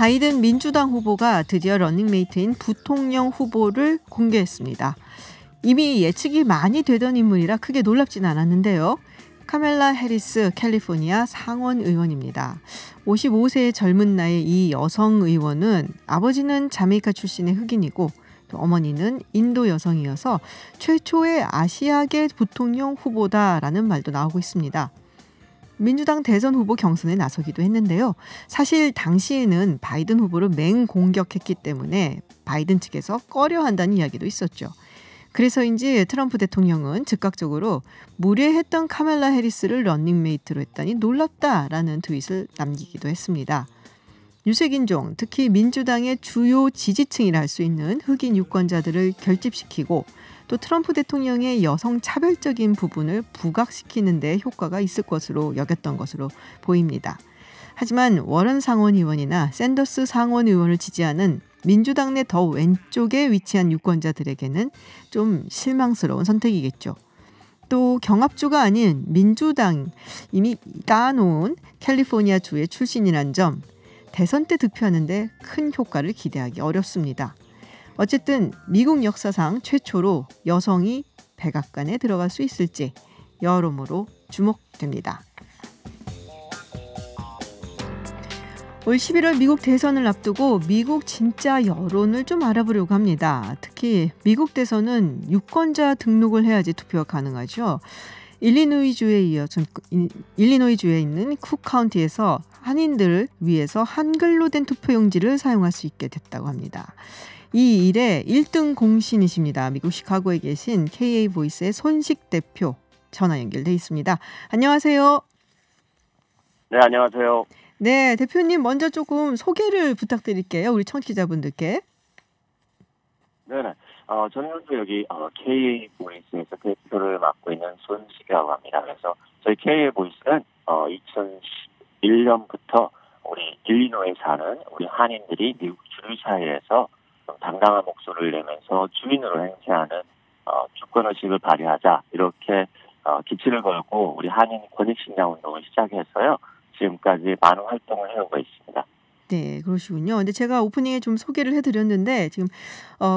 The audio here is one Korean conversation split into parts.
바이든 민주당 후보가 드디어 러닝메이트인 부통령 후보를 공개했습니다. 이미 예측이 많이 되던 인물이라 크게 놀랍진 않았는데요. 카멜라 해리스 캘리포니아 상원 의원입니다. 55세의 젊은 나이의 이 여성 의원은 아버지는 자메이카 출신의 흑인이고 또 어머니는 인도 여성이어서 최초의 아시아계 부통령 후보다라는 말도 나오고 있습니다. 민주당 대선 후보 경선에 나서기도 했는데요. 사실 당시에는 바이든 후보를 맹공격했기 때문에 바이든 측에서 꺼려한다는 이야기도 있었죠. 그래서인지 트럼프 대통령은 즉각적으로 무례했던 카멜라 해리스를 런닝메이트로 했다니 놀랍다라는 트윗을 남기기도 했습니다. 유색인종, 특히 민주당의 주요 지지층이라 할 수 있는 흑인 유권자들을 결집시키고 또 트럼프 대통령의 여성 차별적인 부분을 부각시키는 데 효과가 있을 것으로 여겼던 것으로 보입니다. 하지만 워런 상원 의원이나 샌더스 상원 의원을 지지하는 민주당 내 더 왼쪽에 위치한 유권자들에게는 좀 실망스러운 선택이겠죠. 또 경합주가 아닌 민주당 이미 따놓은 캘리포니아 주의 출신이란 점, 대선 때 득표하는데 큰 효과를 기대하기 어렵습니다. 어쨌든 미국 역사상 최초로 여성이 백악관에 들어갈 수 있을지 여러모로 주목됩니다. 올 11월 미국 대선을 앞두고 미국 진짜 여론을 좀 알아보려고 합니다. 특히 미국 대선은 유권자 등록을 해야지 투표가 가능하죠. 일리노이주에 있는 쿡 카운티에서 한인들을 위해서 한글로 된 투표용지를 사용할 수 있게 됐다고 합니다. 이 일에 1등 공신이십니다. 미국 시카고에 계신 KA보이스의 손식 대표 전화 연결돼 있습니다. 안녕하세요. 네, 안녕하세요. 네, 대표님 먼저 조금 소개를 부탁드릴게요. 우리 청취자분들께. 네네. 저는 현재 여기 KA보이스에서 대표를 맡고 있는 손식이라고 합니다. 그래서 저희 KA보이스는 2011년부터 우리 일리노이에 사는 우리 한인들이 미국 주류사회에서 당당한 목소리를 내면서 주인으로 행세하는 주권의식을 발휘하자 이렇게 기치를 걸고 우리 한인 권익신장 운동을 시작했어요. 지금까지 많은 활동을 해오고 있습니다. 네, 그러시군요. 근데 제가 오프닝에 좀 소개를 해드렸는데 지금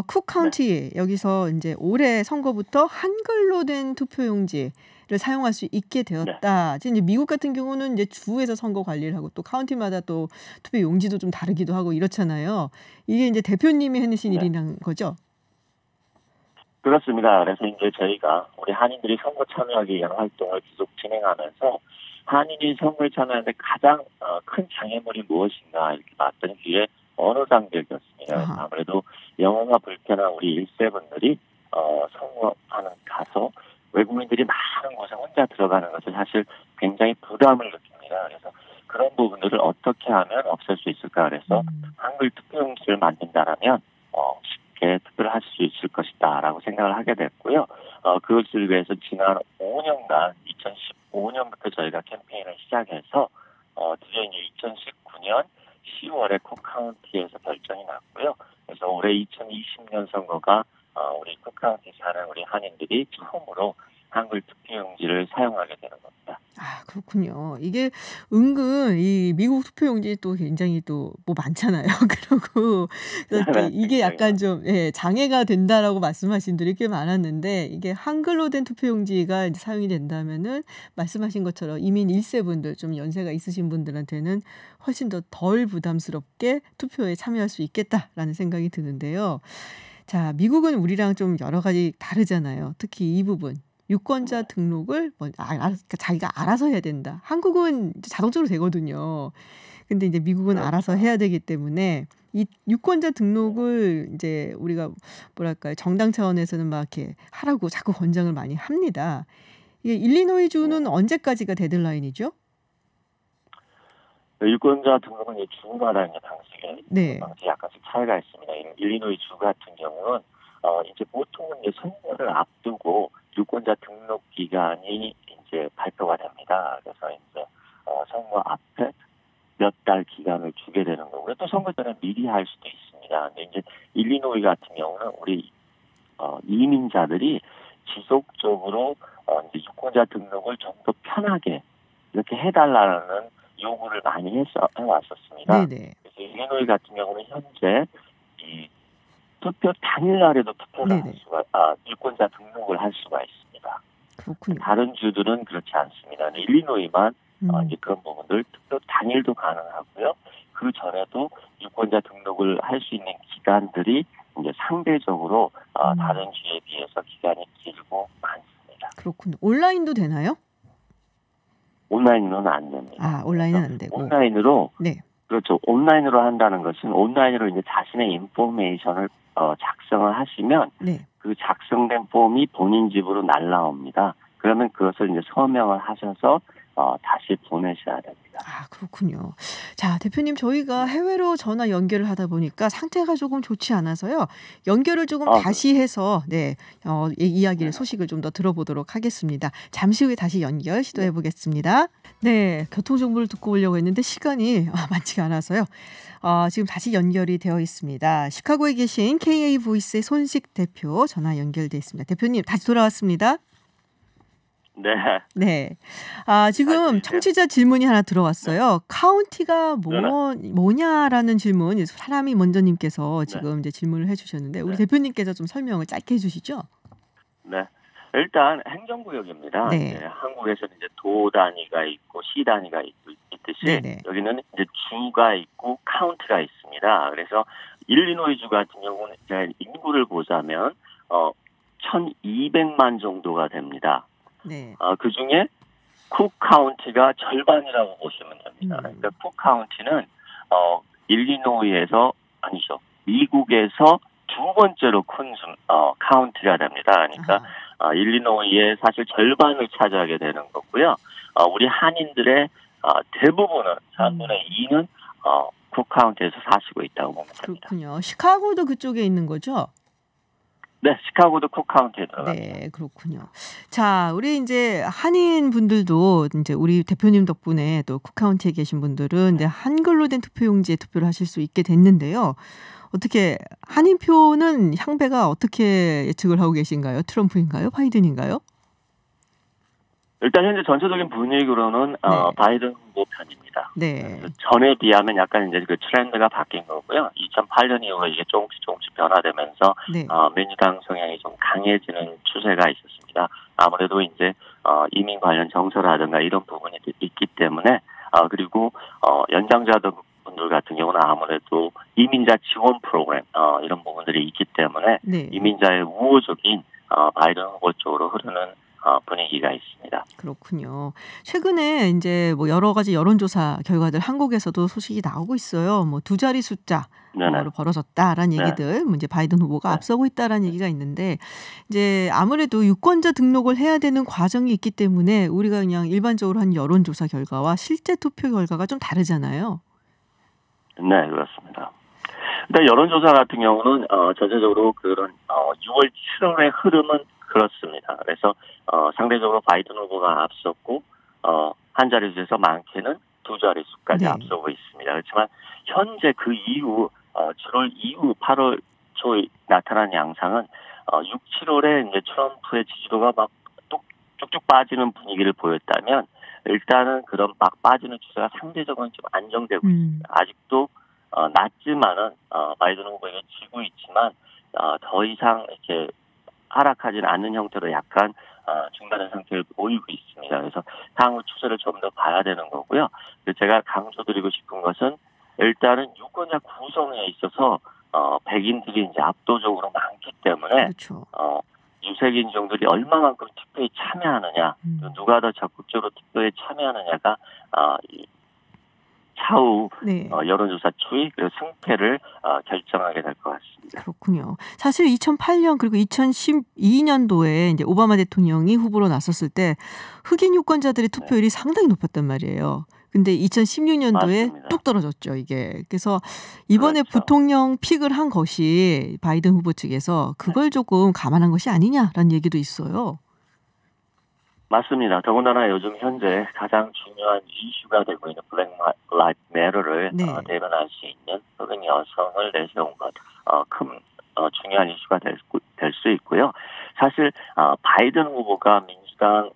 쿡 카운티 여기서 이제 올해 선거부터 한글로 된 투표용지를 사용할 수 있게 되었다. 이제 미국 같은 경우는 이제 주에서 선거 관리를 하고 또 카운티마다 또 투표 용지도 좀 다르기도 하고 이렇잖아요. 이게 이제 대표님이 해내신 일이란 거죠? 그렇습니다. 그래서 이제 저희가 우리 한인들이 선거 참여하기 위한 활동을 계속 진행하면서 한인이 선거에 참여하는데 가장 큰 장애물이 무엇인가 이렇게 봤더니 그게 언어 장벽이었습니다. 아무래도 영어가 불편한 우리 1세분들이 선거하는 가서 외국인들이 많은 곳에 혼자 들어가는 것은 사실 굉장히 부담을 느낍니다. 그래서 그런 부분들을 어떻게 하면 없앨 수 있을까 그래서 한글 투표용지를 만든다라면 쉽게 투표를 하실 수 있을 것이다라고 생각을 하게 됐고요. 그것을 위해서 지난 5년간 2015년부터 저희가 캠페인을 시작해서 드디어 이제 2019년 10월에 쿡 카운티에서 결정이 났고요. 그래서 올해 2020년 선거가 우리 쿡 카운티 사는 우리 한인들이 처음으로 한글 투표용지를 사용하게 되는 겁니다. 아, 그렇군요. 이게 은근 이 미국 투표용지 또 굉장히 또 뭐 많잖아요. 그리고 이게 약간 좀 장애가 된다라고 말씀하신 분들이 꽤 많았는데 이게 한글로 된 투표용지가 이제 사용이 된다면은 말씀하신 것처럼 이민 1세분들 좀 연세가 있으신 분들한테는 훨씬 더 덜 부담스럽게 투표에 참여할 수 있겠다라는 생각이 드는데요. 자, 미국은 우리랑 좀 여러 가지 다르잖아요. 특히 이 부분. 유권자 등록을 자기가 알아서 해야 된다. 한국은 자동적으로 되거든요. 근데 이제 미국은 알아서 해야 되기 때문에 이 유권자 등록을 이제 우리가 뭐랄까요, 정당 차원에서는 막 이렇게 하라고 자꾸 권장을 많이 합니다. 이게 일리노이 주는 언제까지가 데드라인이죠? 유권자 등록은 이 주마다 이제 방식이 약간씩 차이가 있습니다. 일리노이 주 같은 경우는 이제 보통은 이제 선거를 앞두고 유권자 등록 기간이 이제 발표가 됩니다. 그래서 이제 선거 앞에 몇 달 기간을 주게 되는 거고요. 또 선거 전에 미리 할 수도 있습니다. 근데 이제 일리노이 같은 경우는 우리 이민자들이 지속적으로 이제 유권자 등록을 좀 더 편하게 이렇게 해달라는 요구를 많이 해왔었습니다. 네네. 그래서 일리노이 같은 경우는 현재 이 투표 당일날에도 투표를 할 네네. 수가, 유권자 등록을 할 수가 있습니다. 그렇군요. 다른 주들은 그렇지 않습니다. 일리노이만 이제 그런 부분들 투표 당일도 가능하고요. 그 전에도 유권자 등록을 할 수 있는 기간들이 이제 상대적으로 다른 주에 비해서 기간이 길고 많습니다. 그렇군요. 온라인도 되나요? 온라인으로는 안 됩니다. 온라인은 안 되고. 온라인으로 네. 그렇죠. 온라인으로 한다는 것은 온라인으로 이제 자신의 인포메이션을 작성을 하시면 네. 그 작성된 폼이 본인 집으로 날라옵니다. 그러면 그것을 이제 서명을 하셔서 다시 보내셔야 됩니다. 그렇군요. 자, 대표님 저희가 해외로 전화 연결을 하다 보니까 상태가 조금 좋지 않아서요. 연결을 조금 다시 해서 이야기를 소식을 좀 더 들어보도록 하겠습니다. 잠시 후에 다시 연결 시도해 보겠습니다. 네, 교통 정보를 듣고 오려고 했는데 시간이 많지가 않아서요. 지금 다시 연결이 되어 있습니다. 시카고에 계신 KA 보이스의 손식 대표 전화 연결돼 있습니다. 대표님 다시 돌아왔습니다. 네. 네. 지금 청취자 질문이 하나 들어왔어요. 카운티가 뭐냐라는 질문, 사람이 먼저님께서 지금 이제 질문을 해주셨는데 우리 대표님께서 좀 설명을 짧게 해주시죠. 네. 일단 행정구역입니다. 네. 이제 한국에서는 이제 도 단위가 있고 시 단위가 있듯이 네네. 여기는 이제 주가 있고 카운티가 있습니다. 그래서 일리노이주 같은 경우는 제가 인구를 보자면 1,200만 정도가 됩니다. 네. 그 중에 쿡 카운티가 절반이라고 보시면 됩니다. 그러니까 쿡 카운티는 미국에서 두 번째로 큰 카운티가 됩니다. 그러니까 일리노이의 사실 절반을 차지하게 되는 거고요. 우리 한인들의 대부분은 3분의 2는 쿡 카운티에서 사시고 있다고 보면 됩니다. 그렇군요. 시카고도 그쪽에 있는 거죠? 네, 시카고도 쿡 카운티에 들어갑니다. 네, 그렇군요. 자, 우리 이제 한인 분들도 이제 우리 대표님 덕분에 또 쿡 카운티에 계신 분들은 이제 한글로 된 투표용지에 투표를 하실 수 있게 됐는데요. 어떻게 한인표는 향배가 어떻게 예측을 하고 계신가요? 트럼프인가요? 바이든인가요? 일단 현재 전체적인 분위기로는 바이든 후보 편입니다. 네. 전에 비하면 약간 이제 그 트렌드가 바뀐 거고요. 2008년 이후에 이게 조금씩 변화되면서 민주당 성향이 좀 강해지는 추세가 있었습니다. 아무래도 이제 이민 관련 정서라든가 이런 부분이 있기 때문에 그리고 연장자들 분들 같은 경우는 아무래도 이민자 지원 프로그램 이런 부분들이 있기 때문에 이민자의 우호적인 바이든 후보 쪽으로 흐르는 분위기가 있습니다. 그렇군요. 최근에 이제 뭐 여러 가지 여론조사 결과들 한국에서도 소식이 나오고 있어요. 뭐 두 자리 숫자로 벌어졌다라는 얘기들, 이제 바이든 후보가 앞서고 있다라는 얘기가 있는데 이제 아무래도 유권자 등록을 해야 되는 과정이 있기 때문에 우리가 그냥 일반적으로 한 여론조사 결과와 실제 투표 결과가 좀 다르잖아요. 네, 그렇습니다. 일단 여론조사 같은 경우는 전체적으로 그런 6월 7월의 흐름은 그렇습니다. 그래서 상대적으로 바이든 후보가 앞섰고 한 자릿수에서 많게는 두 자릿수까지 앞서고 있습니다. 그렇지만 현재 그 이후 7월 이후 8월 초에 나타난 양상은 6, 7월에 이제 트럼프의 지지도가 막 쭉쭉 빠지는 분위기를 보였다면 일단은 그런 막 빠지는 추세가 상대적으로 좀 안정되고 있습니다. 아직도 낮지만은 바이든 후보에게 지고 있지만 더 이상 이렇게 하락하지는 않는 형태로 약간 중단의 상태를 보이고 있습니다. 그래서 향후 추세를 좀 더 봐야 되는 거고요. 제가 강조드리고 싶은 것은 일단은 유권자 구성에 있어서 백인들이 이제 압도적으로 많기 때문에 유색 인종들이 얼마만큼 투표에 참여하느냐, 누가 더 적극적으로 투표에 참여하느냐가 차후 여론조사 추이 그리고 승패를 결정하게 될 것 같습니다. 그렇군요. 사실 2008년 그리고 2012년도에 이제 오바마 대통령이 후보로 나섰을 때 흑인 유권자들의 투표율이 상당히 높았단 말이에요. 근데 2016년도에 맞습니다. 뚝 떨어졌죠, 이게. 그래서 이번에 부통령 픽을 한 것이 바이든 후보 측에서 그걸 조금 감안한 것이 아니냐라는 얘기도 있어요. 맞습니다. 더군다나 요즘 현재 가장 중요한 이슈가 되고 있는 블랙 라이프 매터를 대변할 수 있는 흑인 여성을 내세운 것, 큰 중요한 이슈가 될 수 있고요. 사실 바이든 후보가 민주당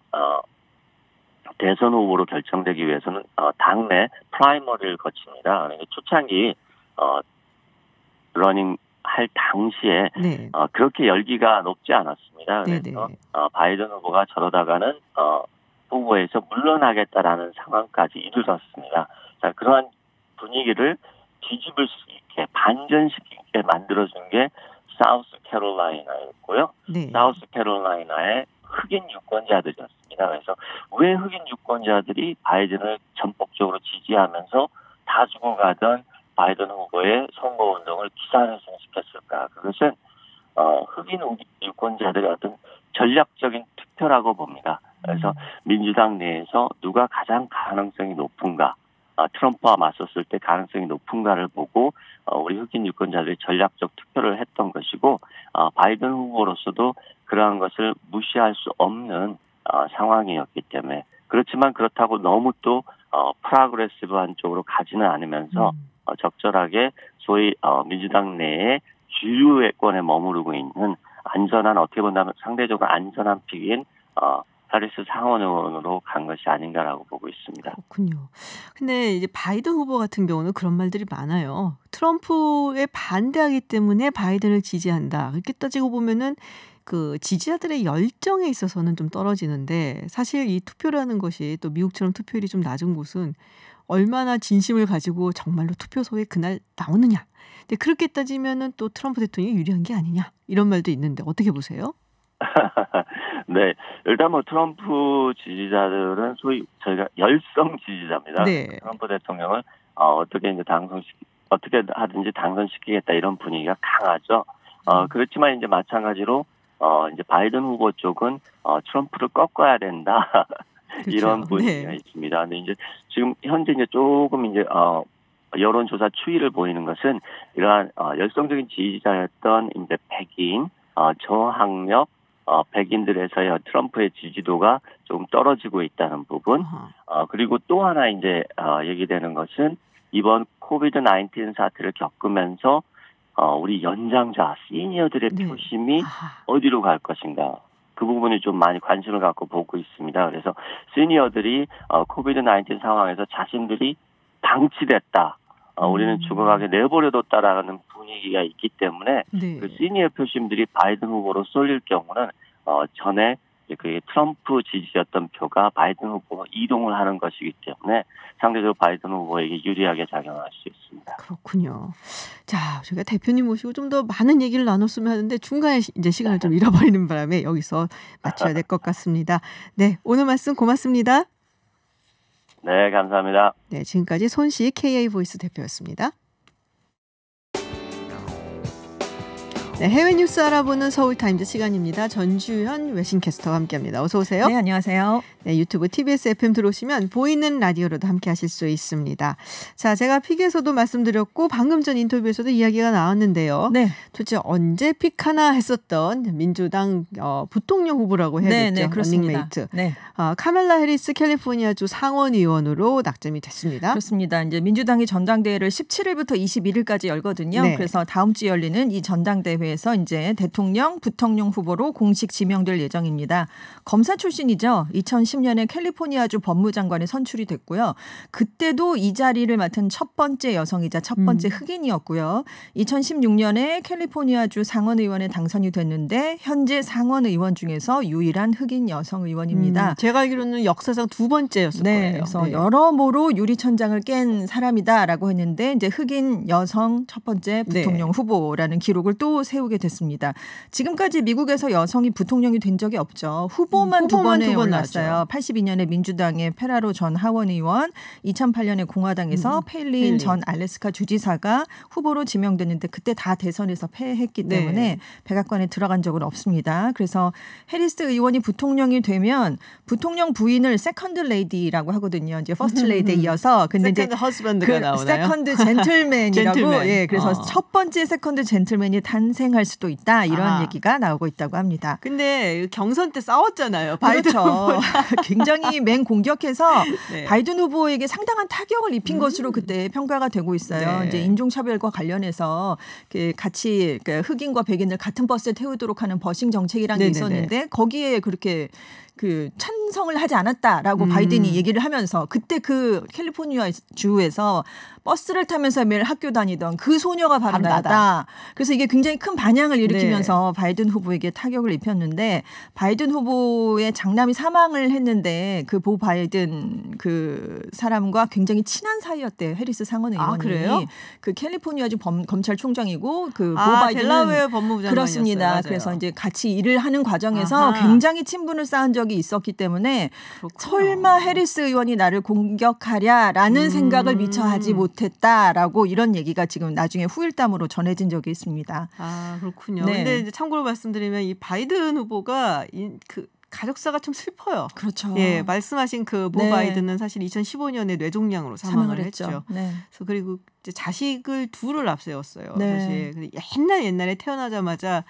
대선 후보로 결정되기 위해서는 당내 프라이머리를 거칩니다. 초창기 러닝 할 당시에 네. 그렇게 열기가 높지 않았습니다. 그래서 바이든 후보가 저러다가는 후보에서 물러나겠다라는 상황까지 이르렀습니다. 자, 그러한 분위기를 뒤집을 수 있게 반전시키게 만들어준 게 사우스캐롤라이나였고요. 네. 사우스캐롤라이나의 흑인 유권자들이었습니다. 그래서 왜 흑인 유권자들이 바이든을 전폭적으로 지지하면서 다 죽어가던 바이든 후보의 선거운동을 기사회생시켰을까? 그것은 흑인 유권자들의 어떤 전략적인 투표라고 봅니다. 그래서 민주당 내에서 누가 가장 가능성이 높은가, 트럼프와 맞섰을 때 가능성이 높은가를 보고 우리 흑인 유권자들이 전략적 투표를 했던 것이고 바이든 후보로서도 그러한 것을 무시할 수 없는 상황이었기 때문에 그렇지만 그렇다고 너무 또 프로그레시브한 쪽으로 가지는 않으면서 적절하게 소위 민주당 내에 주류권에 머무르고 있는 안전한 어떻게 본다면 상대적으로 안전한 픽인 해리스 상원 의원으로 간 것이 아닌가라고 보고 있습니다. 그렇군요. 근데 이제 바이든 후보 같은 경우는 그런 말들이 많아요. 트럼프에 반대하기 때문에 바이든을 지지한다. 이렇게 따지고 보면은 그 지지자들의 열정에 있어서는 좀 떨어지는데 사실 이 투표라는 것이 또 미국처럼 투표율이 좀 낮은 곳은 얼마나 진심을 가지고 정말로 투표소에 그날 나오느냐. 근데 그렇게 따지면은 또 트럼프 대통령이 유리한 게 아니냐. 이런 말도 있는데 어떻게 보세요? 네, 일단 뭐 트럼프 지지자들은 소위 저희가 열성 지지자입니다. 네. 트럼프 대통령을 어떻게 하든지 당선시키겠다 이런 분위기가 강하죠. 그렇지만 이제 마찬가지로 이제 바이든 후보 쪽은 트럼프를 꺾어야 된다. 그렇죠. 이런 분위기가 있습니다. 근데 이제 지금 현재 이제 조금 이제 여론조사 추이를 보이는 것은 이러한 열성적인 지지자였던 이제 백인 저학력 백인들에서의 트럼프의 지지도가 조금 떨어지고 있다는 부분. 그리고 또 하나 이제 얘기되는 것은 이번 코비드 19 사태를 겪으면서 우리 연장자 시니어들의 표심이 어디로 갈 것인가. 그 부분이 좀 많이 관심을 갖고 보고 있습니다. 그래서 시니어들이 코비드 19 상황에서 자신들이 방치됐다. 우리는 죽어가게 내버려뒀다라는 분위기가 있기 때문에 그 시니어 표심들이 바이든 후보로 쏠릴 경우는 전에 그 트럼프 지지였던 표가 바이든 후보로 이동을 하는 것이기 때문에 상대적으로 바이든 후보에게 유리하게 작용할 수 있습니다. 그렇군요. 자, 저희가 대표님 모시고 좀 더 많은 얘기를 나눴으면 하는데 중간에 이제 시간을 좀 잃어버리는 바람에 여기서 마쳐야 될 것 같습니다. 네, 오늘 말씀 고맙습니다. 네, 감사합니다. 네, 지금까지 손씨 KA 보이스 대표였습니다. 네, 해외 뉴스 알아보는 서울타임즈 시간입니다. 전주현 외신캐스터와 함께합니다. 어서 오세요. 네, 안녕하세요. 네, 유튜브 TBS FM 들어오시면 보이는 라디오로도 함께하실 수 있습니다. 자, 제가 픽에서도 말씀드렸고 방금 전 인터뷰에서도 이야기가 나왔는데요. 네. 도대체 언제 픽 하나 했었던 민주당 부통령 후보라고 해야겠죠. 네, 그렇습니다. 러닝메이트. 네. 카멜라 해리스 캘리포니아주 상원 의원으로 낙점이 됐습니다. 그렇습니다. 이제 민주당이 전당대회를 17일부터 21일까지 열거든요. 네. 그래서 다음 주 열리는 이 전당대회에서 이제 대통령, 부통령 후보로 공식 지명될 예정입니다. 검사 출신이죠. 2010년에 캘리포니아주 법무장관에 선출이 됐고요. 그때도 이 자리를 맡은 첫 번째 여성이자 첫 번째 흑인이었고요. 2016년에 캘리포니아주 상원 의원에 당선이 됐는데 현재 상원 의원 중에서 유일한 흑인 여성 의원입니다. 제가 알기로는 역사상 두 번째였을 거예요. 그래서 여러모로 유리천장을 깬 사람이다라고 했는데 이제 흑인 여성 첫 번째 부통령 후보라는 기록을 또 세우게 됐습니다. 지금까지 미국에서 여성이 부통령이 된 적이 없죠. 후보만 두 번에 올랐어요. 82년에 민주당의 페라로 전 하원 의원, 2008년에 공화당에서 페일린 전 알래스카 주지사가 후보로 지명됐는데 그때 다 대선에서 패했기 때문에 백악관에 들어간 적은 없습니다. 그래서 해리스 의원이 부통령이 되면 부통령 부인을 세컨드 레이디라고 하거든요. 이제 퍼스트 레이디에 이어서 근데 세컨드 허스밴드가 나오나요? 세컨드 젠틀맨이라고 젠틀맨. 예, 그래서 첫 번째 세컨드 젠틀맨이 탄생할 수도 있다. 이런 얘기가 나오고 있다고 합니다. 근데 경선 때 싸웠잖아요. 바이든 그렇죠. 굉장히 맹공격해서 바이든 후보에게 상당한 타격을 입힌 것으로 그때 평가가 되고 있어요. 이제 인종차별과 관련해서 같이 흑인과 백인을 같은 버스에 태우도록 하는 버싱 정책이라는 게 있었는데 거기에 그렇게 그 찬성을 하지 않았다라고 바이든이 얘기를 하면서 그때 그 캘리포니아 주에서 버스를 타면서 매일 학교 다니던 그 소녀가 바로 나다. 그래서 이게 굉장히 큰 반향을 일으키면서 네. 바이든 후보에게 타격을 입혔는데 바이든 후보의 장남이 사망을 했는데 그 보 바이든 그 사람과 굉장히 친한 사이였대요. 해리스 상원 의원이. 아, 그래요? 그 캘리포니아주 검찰총장이고 그 보 바이든은 델라웨어 법무부 장관이었어요. 그렇습니다. 맞아요. 그래서 이제 같이 일을 하는 과정에서 굉장히 친분을 쌓은 적이 있었기 때문에 그렇구나. 설마 해리스 의원이 나를 공격하랴라는 생각을 미처 하지 못했다라고 이런 얘기가 지금 나중에 후일담으로 전해진 적이 있습니다. 아 그렇군요. 네. 근데 이제 참고로 말씀드리면 이 바이든 후보가 그 가족사가 좀 슬퍼요. 그렇죠. 예, 말씀하신 그 보 네. 바이든은 사실 2015년에 뇌종양으로 사망을 했죠. 네. 그래서 그리고 이제 자식을 둘을 앞세웠어요. 네. 사실 근데 옛날에 태어나자마자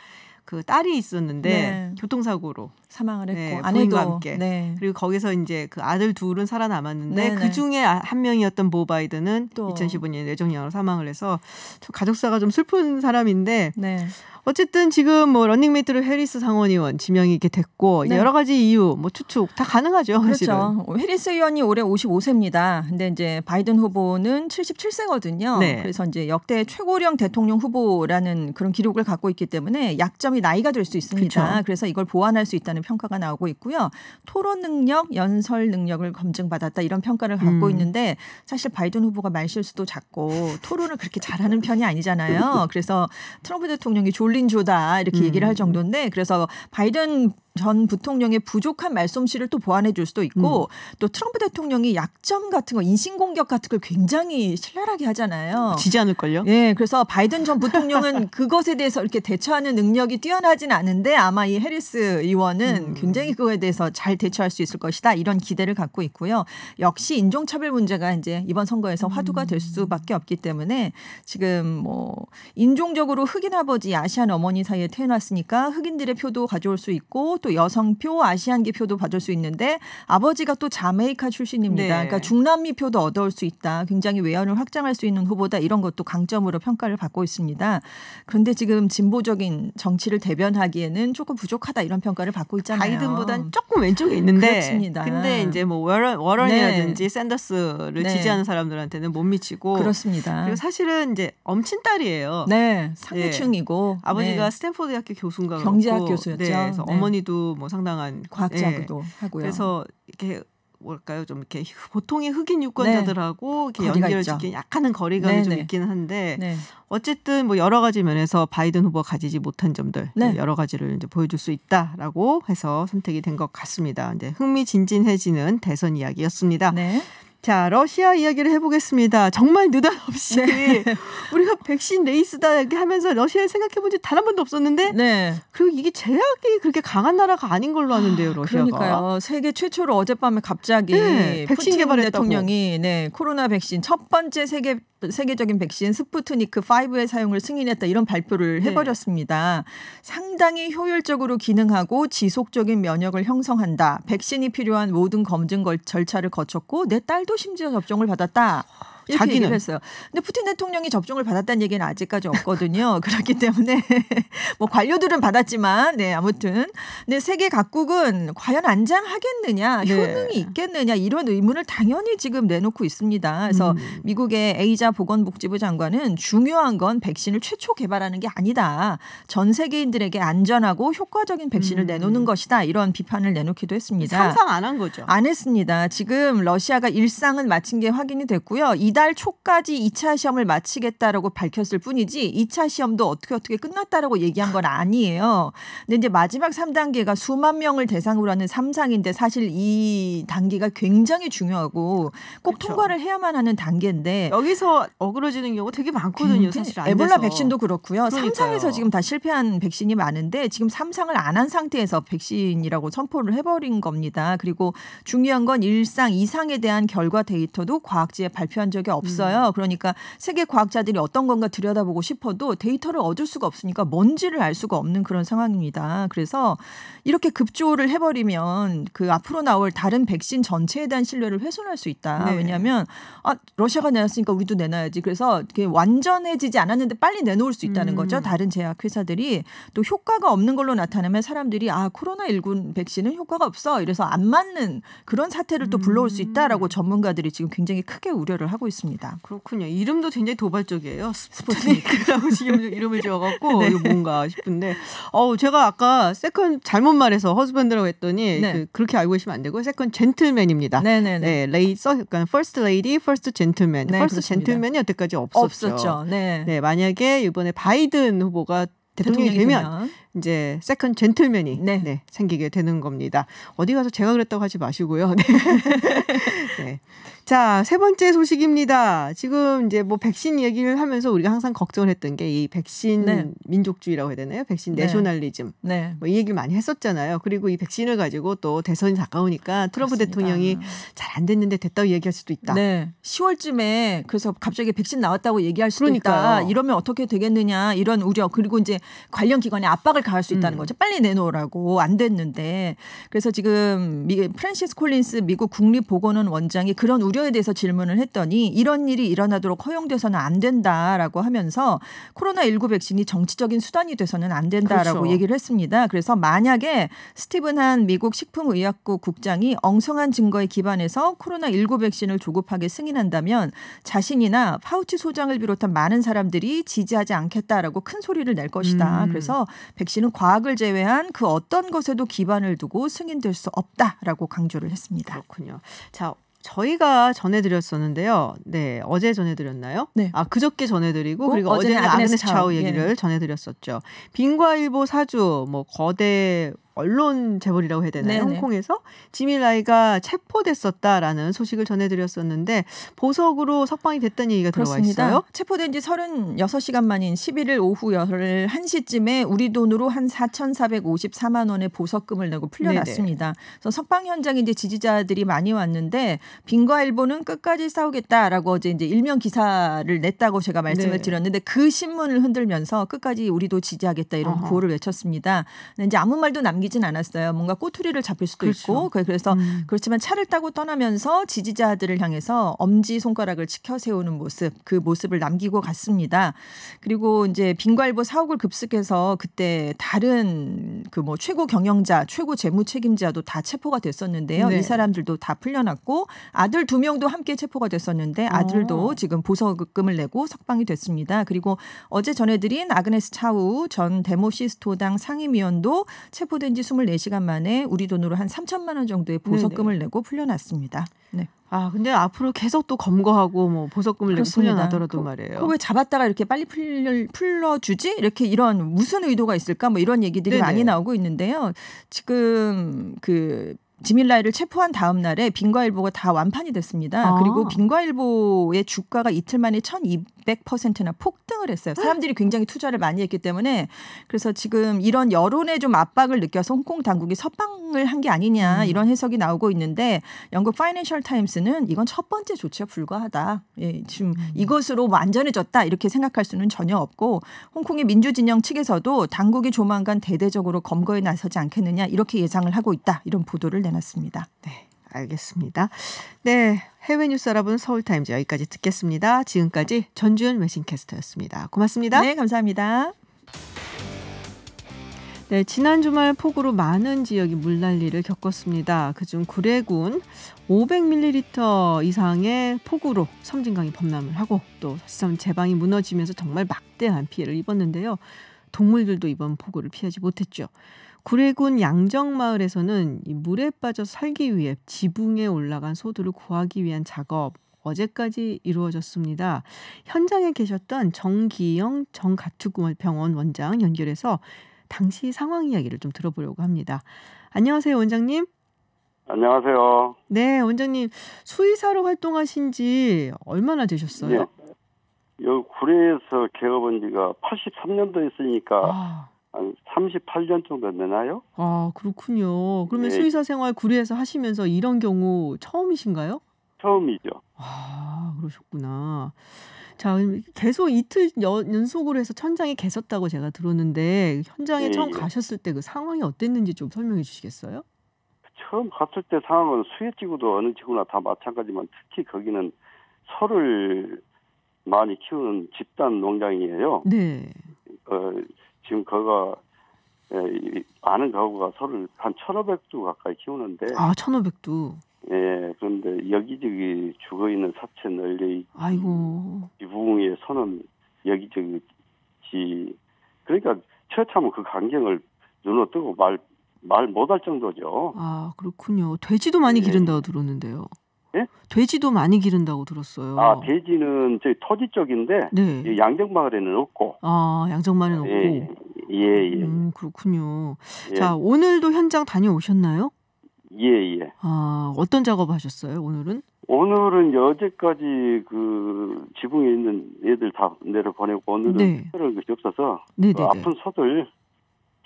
그 딸이 있었는데 네. 교통사고로 사망을 했고 네, 아내도 부인과 함께 네. 그리고 거기서 이제 그 아들 둘은 살아남았는데 네, 그 중에 한 명이었던 보 바이든은 또 2015년에 뇌종양으로 사망을 해서 가족사가 좀 슬픈 사람인데 네. 어쨌든 지금 뭐 러닝메이트로 해리스 상원 의원 지명이 이렇게 됐고 네. 여러 가지 이유 뭐 추측 다 가능하죠. 사실은. 그렇죠. 해리스 의원이 올해 55세입니다. 근데 이제 바이든 후보는 77세거든요. 네. 그래서 이제 역대 최고령 대통령 후보라는 그런 기록을 갖고 있기 때문에 약점이 나이가 될 수 있습니다. 그렇죠. 그래서 이걸 보완할 수 있다는 평가가 나오고 있고요. 토론 능력, 연설 능력을 검증받았다 이런 평가를 갖고 있는데 사실 바이든 후보가 말실수도 작고 토론을 그렇게 잘하는 편이 아니잖아요. 그래서 트럼프 대통령이 졸린 조다 이렇게 얘기를 할 정도인데 그래서 바이든 전 부통령의 부족한 말솜씨를 또 보완해 줄 수도 있고 또 트럼프 대통령이 약점 같은 거 인신공격 같은 걸 굉장히 신랄하게 하잖아요. 지지 않을걸요? 예, 그래서 바이든 전 부통령은 그것에 대해서 이렇게 대처하는 능력이 뛰어나진 않은데 아마 이 해리스 의원은 굉장히 그거에 대해서 잘 대처할 수 있을 것이다 이런 기대를 갖고 있고요. 역시 인종차별 문제가 이제 이번 선거에서 화두가 될 수밖에 없기 때문에 지금 뭐 인종적으로 흑인 아버지 아시안 어머니 사이에 태어났으니까 흑인들의 표도 가져올 수 있고 또 여성표 아시안계 표도 받을 수 있는데 아버지가 또 자메이카 출신입니다. 네. 그러니까 중남미 표도 얻어올 수 있다. 굉장히 외연을 확장할 수 있는 후보다. 이런 것도 강점으로 평가를 받고 있습니다. 그런데 지금 진보적인 정치를 대변하기에는 조금 부족하다 이런 평가를 받고 있잖아요. 바이든보단 조금 왼쪽에 있는데 그렇습니다. 근데 이제 뭐 워런이라든지 네. 샌더스를 네. 지지하는 사람들한테는 못 미치고 그렇습니다. 그리고 사실은 이제 엄친딸이에요. 네. 상류층이고 네. 아버지가 네. 스탠포드 학교 교수인가 경제학 그렇고, 교수였죠. 네. 그래서 네. 어머니도 뭐 상당한 과학자기도 하고요. 그래서 이렇게 뭘까요? 좀 이렇게 보통의 흑인 유권자들하고 네. 이렇게 연결을 짓기 약간은 거리감이 네, 좀 네. 있기는 한데 네. 어쨌든 뭐 여러 가지 면에서 바이든 후보가 가지지 못한 점들 네. 여러 가지를 이제 보여줄 수 있다라고 해서 선택이 된 것 같습니다. 이제 흥미진진해지는 대선 이야기였습니다. 네. 자, 러시아 이야기를 해보겠습니다. 정말 느닷없이 네. 우리가 백신 레이스다 이렇게 하면서 러시아를 생각해본 지 단 한 번도 없었는데 네. 그리고 이게 제약이 그렇게 강한 나라가 아닌 걸로 아는데요, 러시아가. 그러니까요. 세계 최초로 어젯밤에 갑자기 네, 백신 푸틴 개발했다고. 대통령이 네, 코로나 백신 첫 번째 세계적인 백신 스푸트니크 5의 사용을 승인했다 이런 발표를 해버렸습니다. 네. 상당히 효율적으로 기능하고 지속적인 면역을 형성한다. 백신이 필요한 모든 검증 절차를 거쳤고 내 딸도 심지어 접종을 받았다. 이렇게 자기는 얘기를 했어요. 근데 푸틴 대통령이 접종을 받았다는 얘기는 아직까지 없거든요. 그렇기 때문에 뭐 관료들은 받았지만 네 아무튼 근데 세계 각국은 과연 안장하겠느냐 효능이 있겠느냐 이런 의문을 당연히 지금 내놓고 있습니다. 그래서 미국의 에이자 보건복지부 장관은 중요한 건 백신을 최초 개발하는 게 아니다. 전 세계인들에게 안전하고 효과적인 백신을 내놓는 것이다. 이런 비판을 내놓기도 했습니다. 상상 안 한 거죠. 안 했습니다. 지금 러시아가 일상은 마친 게 확인이 됐고요. 이달 초까지 2차 시험을 마치겠다라고 밝혔을 뿐이지 2차 시험도 어떻게 끝났다라고 얘기한 건 아니에요. 근데 이제 마지막 3단계가 수만 명을 대상으로 하는 3상인데 사실 이 단계가 굉장히 중요하고 꼭 그렇죠. 통과를 해야만 하는 단계인데 여기서 어그러지는 경우가 되게 많거든요. 사실 안 에볼라 돼서. 백신도 그렇고요. 그러니까요. 3상에서 지금 다 실패한 백신이 많은데 지금 3상을 안 한 상태에서 백신이라고 선포를 해버린 겁니다. 그리고 중요한 건 1상, 2상에 대한 결과 데이터도 과학지에 발표한 적이 적이 없어요. 그러니까 세계 과학자들이 어떤 건가 들여다보고 싶어도 데이터를 얻을 수가 없으니까 뭔지를 알 수가 없는 그런 상황입니다. 그래서 이렇게 급조를 해버리면 그 앞으로 나올 다른 백신 전체에 대한 신뢰를 훼손할 수 있다. 네. 왜냐하면 러시아가 내놨으니까 우리도 내놔야지. 그래서 이게 완전해지지 않았는데 빨리 내놓을 수 있다는 거죠. 다른 제약 회사들이 또 효과가 없는 걸로 나타나면 사람들이 코로나19 백신은 효과가 없어. 이래서 안 맞는 그런 사태를 또 불러올 수 있다라고 전문가들이 지금 굉장히 크게 우려를 하고 있습니다. 그렇군요. 이름도 굉장히 도발적이에요. 스푸트니크라고 지금 이름을 지어갖고 네. 이거 뭔가 싶은데 제가 아까 세컨 잘못 말해서 허즈밴드라고 했더니 네. 그렇게 알고 계시면 안 되고 세컨 젠틀맨입니다. 네네네. 네, 그러니까 퍼스트 레이디, 퍼스트 젠틀맨. 네, 퍼스트 그렇습니다. 젠틀맨이 여태까지 없었죠. 네. 네, 만약에 이번에 바이든 후보가 대통령이 되면 이제 세컨 젠틀맨이 네. 생기게 되는 겁니다. 어디 가서 제가 그랬다고 하지 마시고요. 네. 네. 자, 세 번째 소식입니다. 지금 이제 뭐 백신 얘기를 하면서 우리가 항상 걱정을 했던 게 이 백신 민족주의라고 해야 되나요? 백신 내셔널리즘. 뭐 이 얘기를 많이 했었잖아요. 그리고 이 백신을 가지고 또 대선이 가까우니까 트럼프 그렇습니다. 대통령이 잘 안 됐는데 됐다고 얘기할 수도 있다. 네. 10월쯤에 그래서 갑자기 백신 나왔다고 얘기할 수도 그러니까요. 있다. 이러면 어떻게 되겠느냐 이런 우려. 그리고 이제 관련 기관에 압박을 가할 수 있다는 거죠. 빨리 내놓으라고 안 됐는데. 그래서 지금 프랜시스 콜린스 미국 국립보건원 원장이 그런 우려에 대해서 질문을 했더니 이런 일이 일어나도록 허용돼서는 안 된다라고 하면서 코로나19 백신이 정치적인 수단이 돼서는 안 된다라고 그렇죠. 얘기를 했습니다. 그래서 만약에 스티븐 한 미국 식품의약국 국장이 엉성한 증거에 기반해서 코로나19 백신을 조급하게 승인한다면 자신이나 파우치 소장을 비롯한 많은 사람들이 지지하지 않겠다라고 큰 소리를 낼 것이다. 그래서 백신은 과학을 제외한 그 어떤 것에도 기반을 두고 승인될 수 없다라고 강조를 했습니다. 그렇군요. 자, 저희가 전해드렸었는데요. 네, 어제 전해드렸나요? 네. 그저께 전해드리고 그리고 어제는 아그네스 차우 얘기를 전해드렸었죠. 빙과일보 사주, 뭐 거대 언론 재벌이라고 해야 되나요? 네네. 홍콩에서 지미 라이가 체포됐었다라는 소식을 전해드렸었는데 보석으로 석방이 됐다는 얘기가 들어와 있어요. 체포된 지 36시간 만인 11일 오후 11시쯤에 우리 돈으로 한 4,454만 원의 보석금을 내고 풀려났습니다. 그래서 석방 현장에 이제 지지자들이 많이 왔는데 빙과일보는 끝까지 싸우겠다라고 어제 이제 일면 기사를 냈다고 제가 말씀을 드렸는데 그 신문을 흔들면서 끝까지 우리도 지지하겠다 이런 구호를 외쳤습니다. 근데 이제 아무 말도 남기진 않았어요. 뭔가 꼬투리를 잡힐 수도 있고 그래서 그렇지만 차를 타고 떠나면서 지지자들을 향해서 엄지 손가락을 치켜 세우는 모습, 그 모습을 남기고 갔습니다. 그리고 이제 빙과일보 사옥을 급습해서 그때 다른 그 뭐 최고 경영자, 최고 재무 책임자도 다 체포가 됐었는데요. 이 사람들도 다 풀려났고 아들 2명도 함께 체포가 됐었는데 아들도 지금 보석금을 내고 석방이 됐습니다. 그리고 어제 전해드린 아그네스 차우 전 데모시스토당 상임위원도 체포된 지 24시간 만에 우리 돈으로 한 3천만 원 정도의 보석금을 내고 풀려났습니다. 네. 아, 근데 앞으로 계속 또 검거하고 뭐 보석금을 내고 풀려나더라도 말이에요. 왜 잡았다가 이렇게 빨리 풀러주지? 이렇게 이런 무슨 의도가 있을까? 뭐 이런 얘기들이 많이 나오고 있는데요. 지금 지밀라이를 체포한 다음 날에 빙과일보가 다 완판이 됐습니다. 그리고 빙과일보의 주가가 이틀 만에 1200%나 폭등을 했어요. 사람들이 굉장히 투자를 많이 했기 때문에 그래서 지금 이런 여론에 좀 압박을 느껴서 홍콩 당국이 석방을 한 게 아니냐 이런 해석이 나오고 있는데 영국 파이낸셜 타임스는 이건 첫 번째 조치에 불과하다. 예, 지금 이것으로 완전해졌다 이렇게 생각할 수는 전혀 없고 홍콩의 민주진영 측에서도 당국이 조만간 대대적으로 검거에 나서지 않겠느냐 이렇게 예상을 하고 있다. 이런 보도를 내놨습니다. 네, 알겠습니다. 네, 해외 뉴스 알아보는 서울타임즈 여기까지 듣겠습니다. 지금까지 전주현 외신캐스터였습니다. 고맙습니다. 네, 감사합니다. 네, 지난 주말 폭우로 많은 지역이 물난리를 겪었습니다. 그중 구례군 500ml 이상의 폭우로 섬진강이 범람을 하고 또 사실상 제방이 무너지면서 정말 막대한 피해를 입었는데요. 동물들도 이번 폭우를 피하지 못했죠. 구례군 양정마을에서는 이 물에 빠져 살기 위해 지붕에 올라간 소들을 구하기 위한 작업 어제까지 이루어졌습니다. 현장에 계셨던 정기영 정가축병원 원장 연결해서 당시 상황 이야기를 좀 들어보려고 합니다. 안녕하세요, 원장님. 안녕하세요. 네, 원장님. 수의사로 활동하신 지 얼마나 되셨어요? 네. 여기 구례에서 개업한 지가 83년도에 있으니까 한 38년 정도 되나요? 아, 그렇군요. 그러면 네. 수의사 생활 구례에서 하시면서 이런 경우 처음이신가요? 처음이죠. 아, 그러셨구나. 자, 계속 이틀 연속으로 해서 천장에 계셨다고 제가 들었는데 현장에 처음 가셨을 때 그 상황이 어땠는지 좀 설명해 주시겠어요? 처음 갔을 때 상황은 수혜지구도 어느 지구나 다 마찬가지지만 특히 거기는 소를 많이 키우는 집단 농장이에요. 네. 지금 거가 많은 가구가 소를 한 1,500두 가까이 키우는데. 아, 1,500두. 예, 그런데 여기저기 죽어있는 사체 널려있지. 아이고. 지붕에 소는 여기저기. 그러니까 처참한 그 광경을 눈으로 뜨고 말 못할 정도죠. 아, 그렇군요. 돼지도 많이 기른다고 들었는데요. 예? 돼지도 많이 기른다고 들었어요. 아, 돼지는 저희 토지 쪽인데 네. 양정마을에는 없고. 아, 양정마을에는 없고. 예. 그렇군요. 예. 자, 오늘도 현장 다녀오셨나요? 예. 아, 어떤 작업하셨어요, 오늘은? 오늘은 어제까지 그 지붕에 있는 애들 다 내려보내고 오늘은 특별한 것이 없어서 그 아픈 소들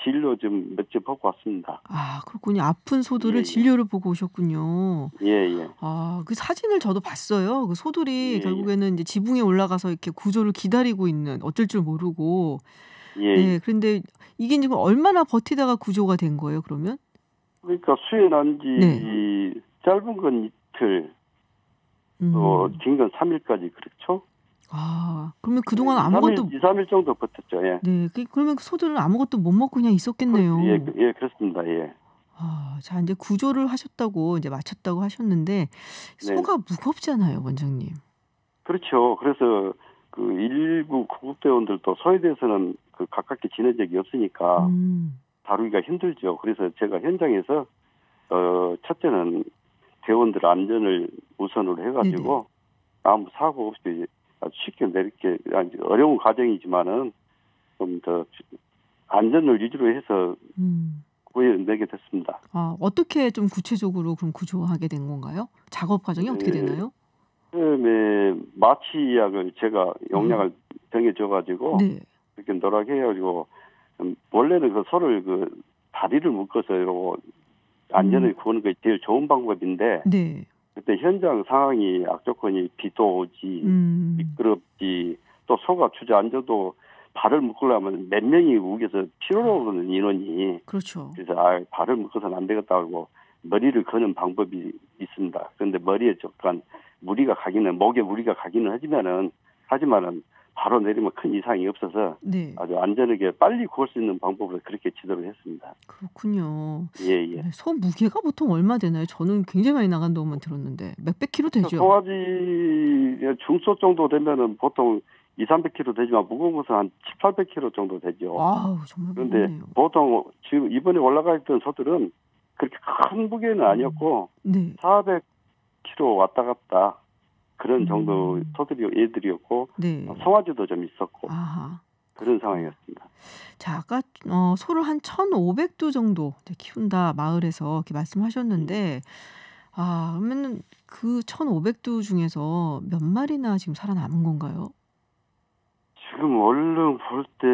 진료 좀 몇 점 보고 왔습니다. 아, 그렇군요. 아픈 소들을 진료를 보고 오셨군요. 예. 아, 그 사진을 저도 봤어요. 그 소들이 결국에는 이제 지붕에 올라가서 이렇게 구조를 기다리고 있는, 어쩔 줄 모르고. 네, 그런데 이게 지금 얼마나 버티다가 구조가 된 거예요, 그러면? 그러니까 수해난 지 짧은 건 이틀, 또 긴 건 3일까지 그렇죠. 아, 그러면 그동안 아무것도 2, 3일 정도 버텼죠. 예. 네, 그러면 소들은 아무것도 못 먹고 그냥 있었겠네요. 예, 그렇습니다. 예. 아, 자, 이제 구조를 하셨다고 이제 마쳤다고 하셨는데 소가 무겁잖아요, 원장님. 그렇죠. 그래서 그 일부 구급대원들도 소에 대해서는 그 가깝게 지낸 적이 없으니까 다루기가 힘들죠. 그래서 제가 현장에서 첫째는 대원들 안전을 우선으로 해가지고 아무 사고 없이 쉽게 내리게 어려운 과정이지만은 좀 더 안전을 유지로 해서 구해내게 됐습니다. 아, 어떻게 좀 구체적으로 그럼 구조하게 된 건가요? 작업 과정이 어떻게 되나요? 처음에 마취약을 제가 용량을 정해줘가지고 이렇게 노랗게 해가지고 원래는 그 소를 그 다리를 묶어서 이러고 안전을 구하는 게 제일 좋은 방법인데 그때 현장 상황이 악조건이 비도 오지 미끄럽지 또 소가 주저앉아도 발을 묶으려면 몇 명이 우겨서 필요로 오는 인원이. 그렇죠. 그래서 발을 묶어서는 안 되겠다 하고 머리를 거는 방법이 있습니다. 그런데 머리에 약간 무리가 가기는 목에 무리가 가기는 하지만은 바로 내리면 큰 이상이 없어서 아주 안전하게 빨리 구할 수 있는 방법으로 그렇게 지도를 했습니다. 그렇군요. 예. 소 무게가 보통 얼마 되나요? 저는 굉장히 많이 나간다고만 들었는데 몇백 킬로 되죠? 송아지 중소 정도 되면은 보통 2, 300kg 되지만 무거운 것은 한 700-800kg 정도 되죠. 아우, 정말 그런데 무겁네요. 보통 지금 이번에 올라가 있던 소들은 그렇게 큰 무게는 아니었고 400kg 왔다 갔다 그런 정도 애들이었고 송아지도 좀 있었고 그런 상황이었습니다. 자, 아까 소를 한 1,500두 정도 키운다 마을에서 이렇게 말씀하셨는데 그러면 그 1,500두 중에서 몇 마리나 지금 살아남은 건가요? 지금 얼른 볼 때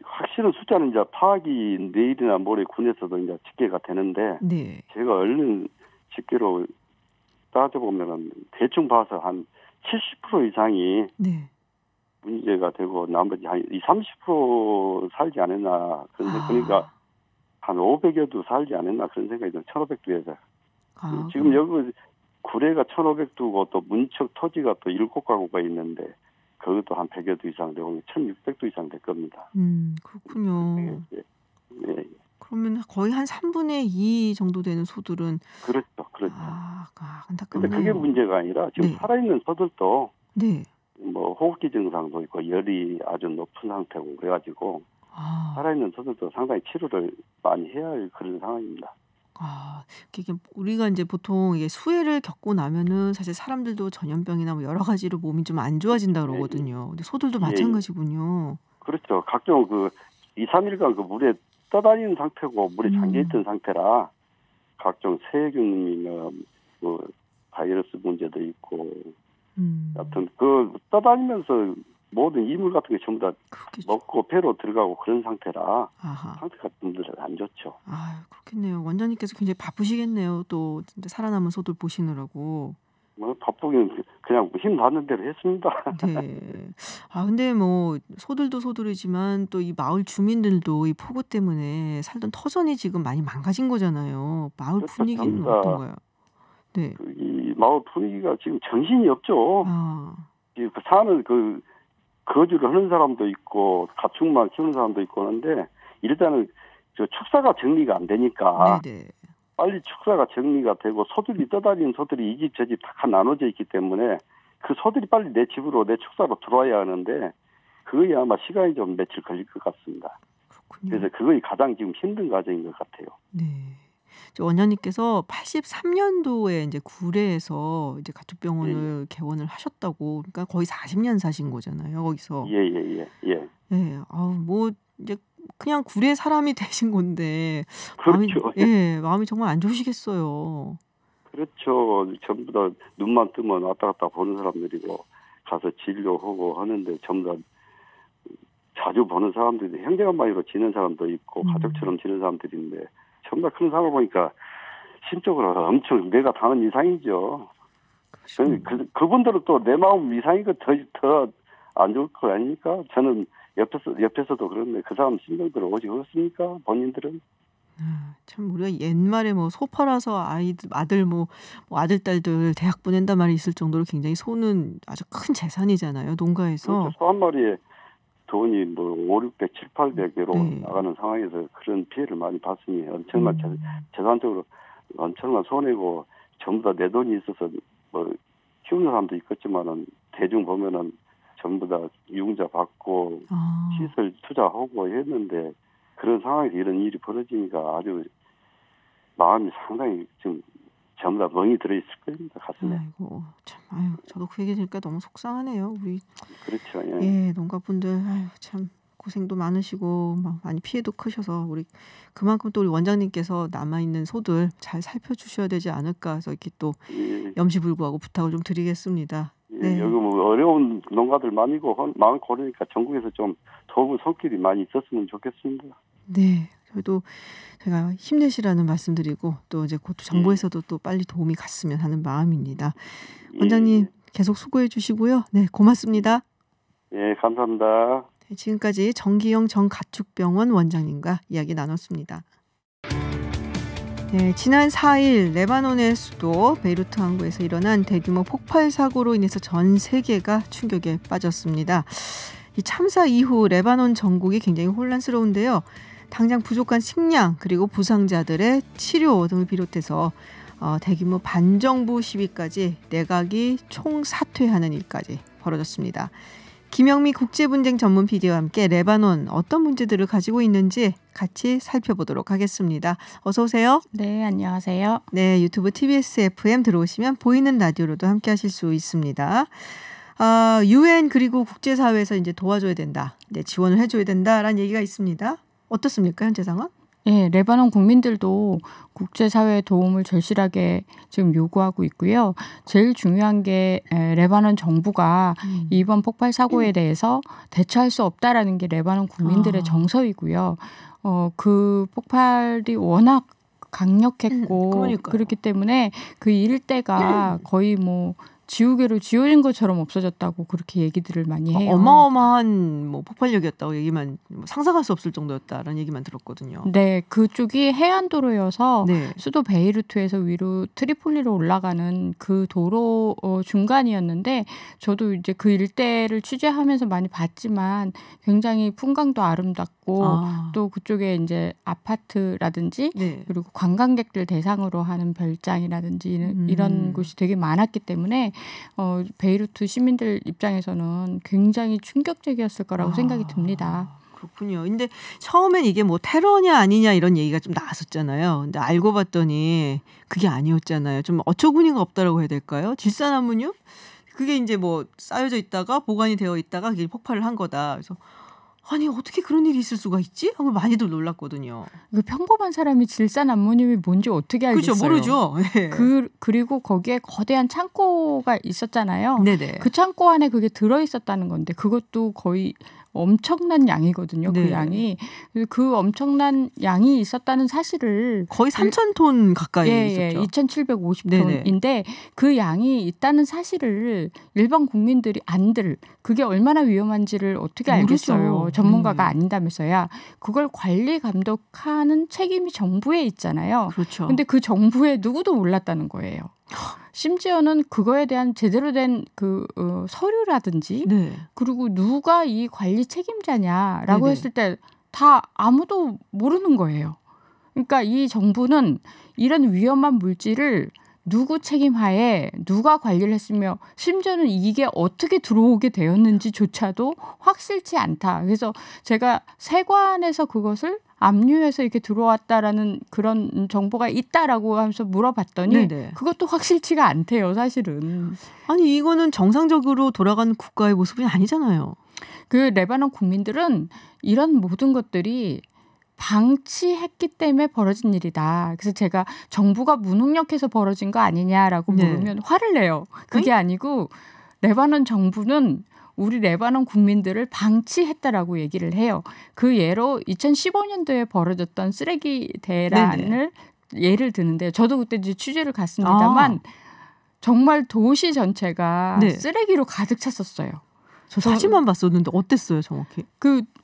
확실한 숫자는 이제 파악이 내일이나 모레 군에서도 이제 집계가 되는데 제가 얼른 집계로 따져보면은 대충 봐서 한 70% 이상이 문제가 되고 나머지 한 20, 30% 살지 않았나 그러니까 한 500여도 살지 않았나 그런 생각이 들어요. 1,500두에서. 지금 여기 구례가 1,500두고 또 문척 토지가 또 7가구가 있는데 그것도 한 100여 두 이상 되고 1,600두 이상 될 겁니다. 그렇군요. 그러면 거의 한 3분의 2 정도 되는 소들은 그렇죠. 안타깝네요. 근데 그게 문제가 아니라 지금 살아있는 소들도 뭐 호흡기 증상도 있고 열이 아주 높은 상태고 그래가지고 살아있는 소들도 상당히 치료를 많이 해야 할 그런 상황입니다. 이게 우리가 이제 보통 이게 수해를 겪고 나면은 사실 사람들도 전염병이나 뭐 여러 가지로 몸이 좀 안 좋아진다 그러거든요. 근데 소들도 마찬가지군요. 그렇죠. 각종 그 2, 3일간 그 물에 떠다니는 상태고 물에 잠겨있던 상태라 각종 세균이나 뭐 바이러스 문제도 있고 하여튼 그 떠다니면서 모든 이물 같은 게 전부 다 먹고 배로 들어가고 그런 상태라 상태가 좀 안 좋죠. 그렇겠네요. 원장님께서 굉장히 바쁘시겠네요. 또 진짜 살아남은 소들 보시느라고. 뭐 바쁘긴 그냥 힘 닿는 대로 했습니다. 네. 아 근데 뭐 소들도 소들이지만 또 이 마을 주민들도 이 폭우 때문에 살던 터전이 지금 많이 망가진 거잖아요. 마을 그렇죠. 분위기는 어떤가요? 네. 이 마을 분위기가 지금 정신이 없죠. 아. 그 사는 거주를 하는 사람도 있고 가축만 키우는 사람도 있고 하는데 일단은 저 축사가 정리가 안 되니까 네네. 빨리 축사가 정리가 되고 소들이 떠다니는 소들이 이 집 저 집 다 나눠져 있기 때문에 그 소들이 빨리 내 집으로 내 축사로 들어와야 하는데 그거에 아마 시간이 좀 며칠 걸릴 것 같습니다. 그렇군요. 그래서 그것이 가장 지금 힘든 과정인 것 같아요. 네. 원장님께서 83년도에 이제 구례에서 이제 가축병원을 개원을 하셨다고, 그러니까 거의 40년 사신 거잖아요, 거기서. 예. 네, 뭐 이제 그냥 구례 사람이 되신 건데, 그렇죠. 마음이 정말 안 좋으시겠어요. 그렇죠. 전부 다 눈만 뜨면 왔다 갔다 보는 사람들이고 가서 진료하고 하는데 전부 다 자주 보는 사람들이 형제간만으로 지는 사람도 있고 가족처럼 지는 사람들인데 전부 다 그런 상황을 보니까 심적으로 엄청 내가 다는 이상이죠. 그분들은 또 내 마음 이상이고 더 안 좋을 거 아닙니까? 저는 옆에서도 그런데 그 사람 심정들은 오지 그렇습니까? 본인들은? 참 우리가 옛말에 뭐 소 팔아서 아들 아들 딸들 대학 보낸단 말이 있을 정도로 굉장히 소는 아주 큰 재산이잖아요, 농가에서. 그렇죠. 소 한 마리에 돈이 뭐 5, 600, 7, 800으로 나가는 상황에서 그런 피해를 많이 봤으니 엄청난 재산적으로 엄청난 손해고 전부 다 내 돈이 있어서 뭐 키우는 사람도 있겠지만은 대중 보면은 전부 다 유흥자 받고 시설 투자하고 했는데 그런 상황에서 이런 일이 벌어지니까 아주 마음이 상당히 지금 전부 다 멍이 들어있을 겁니다, 가슴에. 아이고, 참, 저도 그 얘기 들으니까 너무 속상하네요. 우리. 그렇죠. 예, 농가분들, 참 고생도 많으시고, 막 많이 피해도 크셔서, 우리 그만큼 또 우리 원장님께서 남아있는 소들 잘 살펴주셔야 되지 않을까 해서 이렇게 또 염치불구하고 부탁을 좀 드리겠습니다. 네. 여기 뭐 어려운 농가들 많고 그러니까 전국에서 좀 도움의 손길이 많이 있었으면 좋겠습니다. 네, 저희도 제가 힘내시라는 말씀드리고 또 이제 곧 정부에서도 또 빨리 도움이 갔으면 하는 마음입니다. 원장님 계속 수고해 주시고요. 네, 고맙습니다. 예, 감사합니다. 네, 지금까지 정기영 정가축병원 원장님과 이야기 나눴습니다. 네, 지난 4일 레바논의 수도 베이루트 항구에서 일어난 대규모 폭발 사고로 인해서 전 세계가 충격에 빠졌습니다. 이 참사 이후 레바논 전국이 굉장히 혼란스러운데요. 당장 부족한 식량 그리고 부상자들의 치료 등을 비롯해서 대규모 반정부 시위까지 내각이 총사퇴하는 일까지 벌어졌습니다. 김영미 국제분쟁 전문 PD와 함께 레바논 어떤 문제들을 가지고 있는지 같이 살펴보도록 하겠습니다. 어서 오세요. 네, 안녕하세요. 네, 유튜브 TBS FM 들어오시면 보이는 라디오로도 함께 하실 수 있습니다. UN 그리고 국제사회에서 이제 도와줘야 된다, 지원을 해줘야 된다라는 얘기가 있습니다. 어떻습니까, 현재 상황? 네, 레바논 국민들도 국제사회의 도움을 절실하게 지금 요구하고 있고요. 제일 중요한 게 레바논 정부가 이번 폭발 사고에 대해서 대처할 수 없다라는 게 레바논 국민들의 정서이고요. 그 폭발이 워낙 강력했고 그렇기 때문에 그 일대가 거의 뭐 지우개로 지워진 것처럼 없어졌다고 그렇게 얘기들을 많이 해요. 어마어마한 뭐 폭발력이었다고 얘기만 상상할 수 없을 정도였다라는 얘기만 들었거든요. 네, 그쪽이 해안도로여서 수도 베이루트에서 위로 트리폴리로 올라가는 그 도로 중간이었는데 저도 이제 그 일대를 취재하면서 많이 봤지만 굉장히 풍광도 아름답고 또 그쪽에 이제 아파트라든지 그리고 관광객들 대상으로 하는 별장이라든지 이런 곳이 되게 많았기 때문에 베이루트 시민들 입장에서는 굉장히 충격적이었을 거라고 생각이 듭니다. 그렇군요. 근데 처음엔 이게 뭐 테러냐 아니냐 이런 얘기가 좀 나왔었잖아요. 근데 알고 봤더니 그게 아니었잖아요. 좀 어처구니가 없다라고 해야 될까요? 질산암문요? 그게 이제 뭐 쌓여져 있다가 보관이 되어 있다가 그게 폭발을 한 거다. 그래서 아니 어떻게 그런 일이 있을 수가 있지? 하고 많이들 놀랐거든요. 그 평범한 사람이 질산암모늄이 뭔지 어떻게 알겠어요? 그렇죠. 모르죠. 네. 그리고 거기에 거대한 창고가 있었잖아요. 네네. 그 창고 안에 그게 들어있었다는 건데 그것도 거의 엄청난 양이거든요. 네. 그 양이. 그 엄청난 양이 있었다는 사실을 거의 3,000톤 가까이 있었죠. 2,750톤인데 그 양이 있다는 사실을 일반 국민들이 안들 그게 얼마나 위험한지를 어떻게 알겠어요. 모르죠. 전문가가 아닌다면서야. 그걸 관리 감독하는 책임이 정부에 있잖아요. 그렇죠. 근데 그 정부에 누구도 몰랐다는 거예요. 심지어는 그거에 대한 제대로 된 서류라든지 네. 그리고 누가 이 관리 책임자냐라고 네네. 했을 때 다 아무도 모르는 거예요. 그러니까 이 정부는 이런 위험한 물질을 누구 책임하에 누가 관리를 했으며 심지어는 이게 어떻게 들어오게 되었는지조차도 확실치 않다. 그래서 제가 세관에서 그것을 압류해서 이렇게 들어왔다라는 그런 정보가 있다라고 하면서 물어봤더니 네네. 그것도 확실치가 않대요, 사실은. 아니 이거는 정상적으로 돌아가는 국가의 모습이 아니잖아요. 그 레바논 국민들은 이런 모든 것들이 방치했기 때문에 벌어진 일이다. 그래서 제가 정부가 무능력해서 벌어진 거 아니냐라고 물으면 화를 내요. 그게 아니고 레바논 정부는 우리 레바논 국민들을 방치했다라고 얘기를 해요. 그 예로 2015년도에 벌어졌던 쓰레기 대란을 예를 드는데요. 저도 그때 이제 취재를 갔습니다만 정말 도시 전체가 쓰레기로 가득 찼었어요. 저 사진만 봤었는데 어땠어요, 정확히?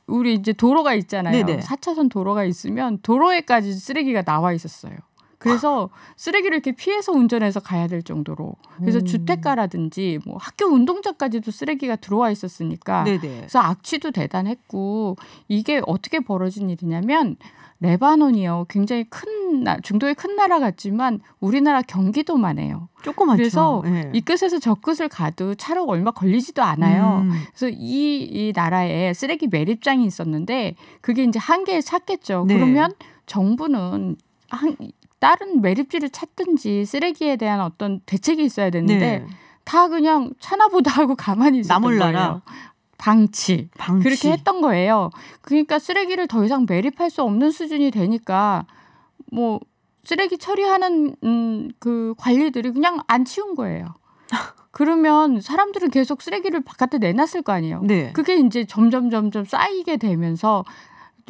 우리 이제 도로가 있잖아요. 네네. 4차선 도로가 있으면 도로에까지 쓰레기가 나와 있었어요. 그래서 쓰레기를 이렇게 피해서 운전해서 가야 될 정도로. 그래서 주택가라든지 뭐 학교 운동장까지도 쓰레기가 들어와 있었으니까. 네네. 그래서 악취도 대단했고 이게 어떻게 벌어진 일이냐면 레바논이요. 굉장히 중도의 큰 나라 같지만 우리나라 경기도만 해요. 조그맣죠. 그래서 이 끝에서 저 끝을 가도 차로 얼마 걸리지도 않아요. 그래서 이 나라에 쓰레기 매립장이 있었는데 그게 이제 한계에 찼겠죠. 그러면 정부는 다른 매립지를 찾든지 쓰레기에 대한 어떤 대책이 있어야 되는데 다 그냥 차나보다 하고 가만히 있었던 거예요. 방치. 그렇게 했던 거예요. 그러니까 쓰레기를 더 이상 매립할 수 없는 수준이 되니까 뭐 쓰레기 처리하는 그 관리들이 그냥 안 치운 거예요. 그러면 사람들은 계속 쓰레기를 바깥에 내놨을 거 아니에요. 그게 이제 점점 쌓이게 되면서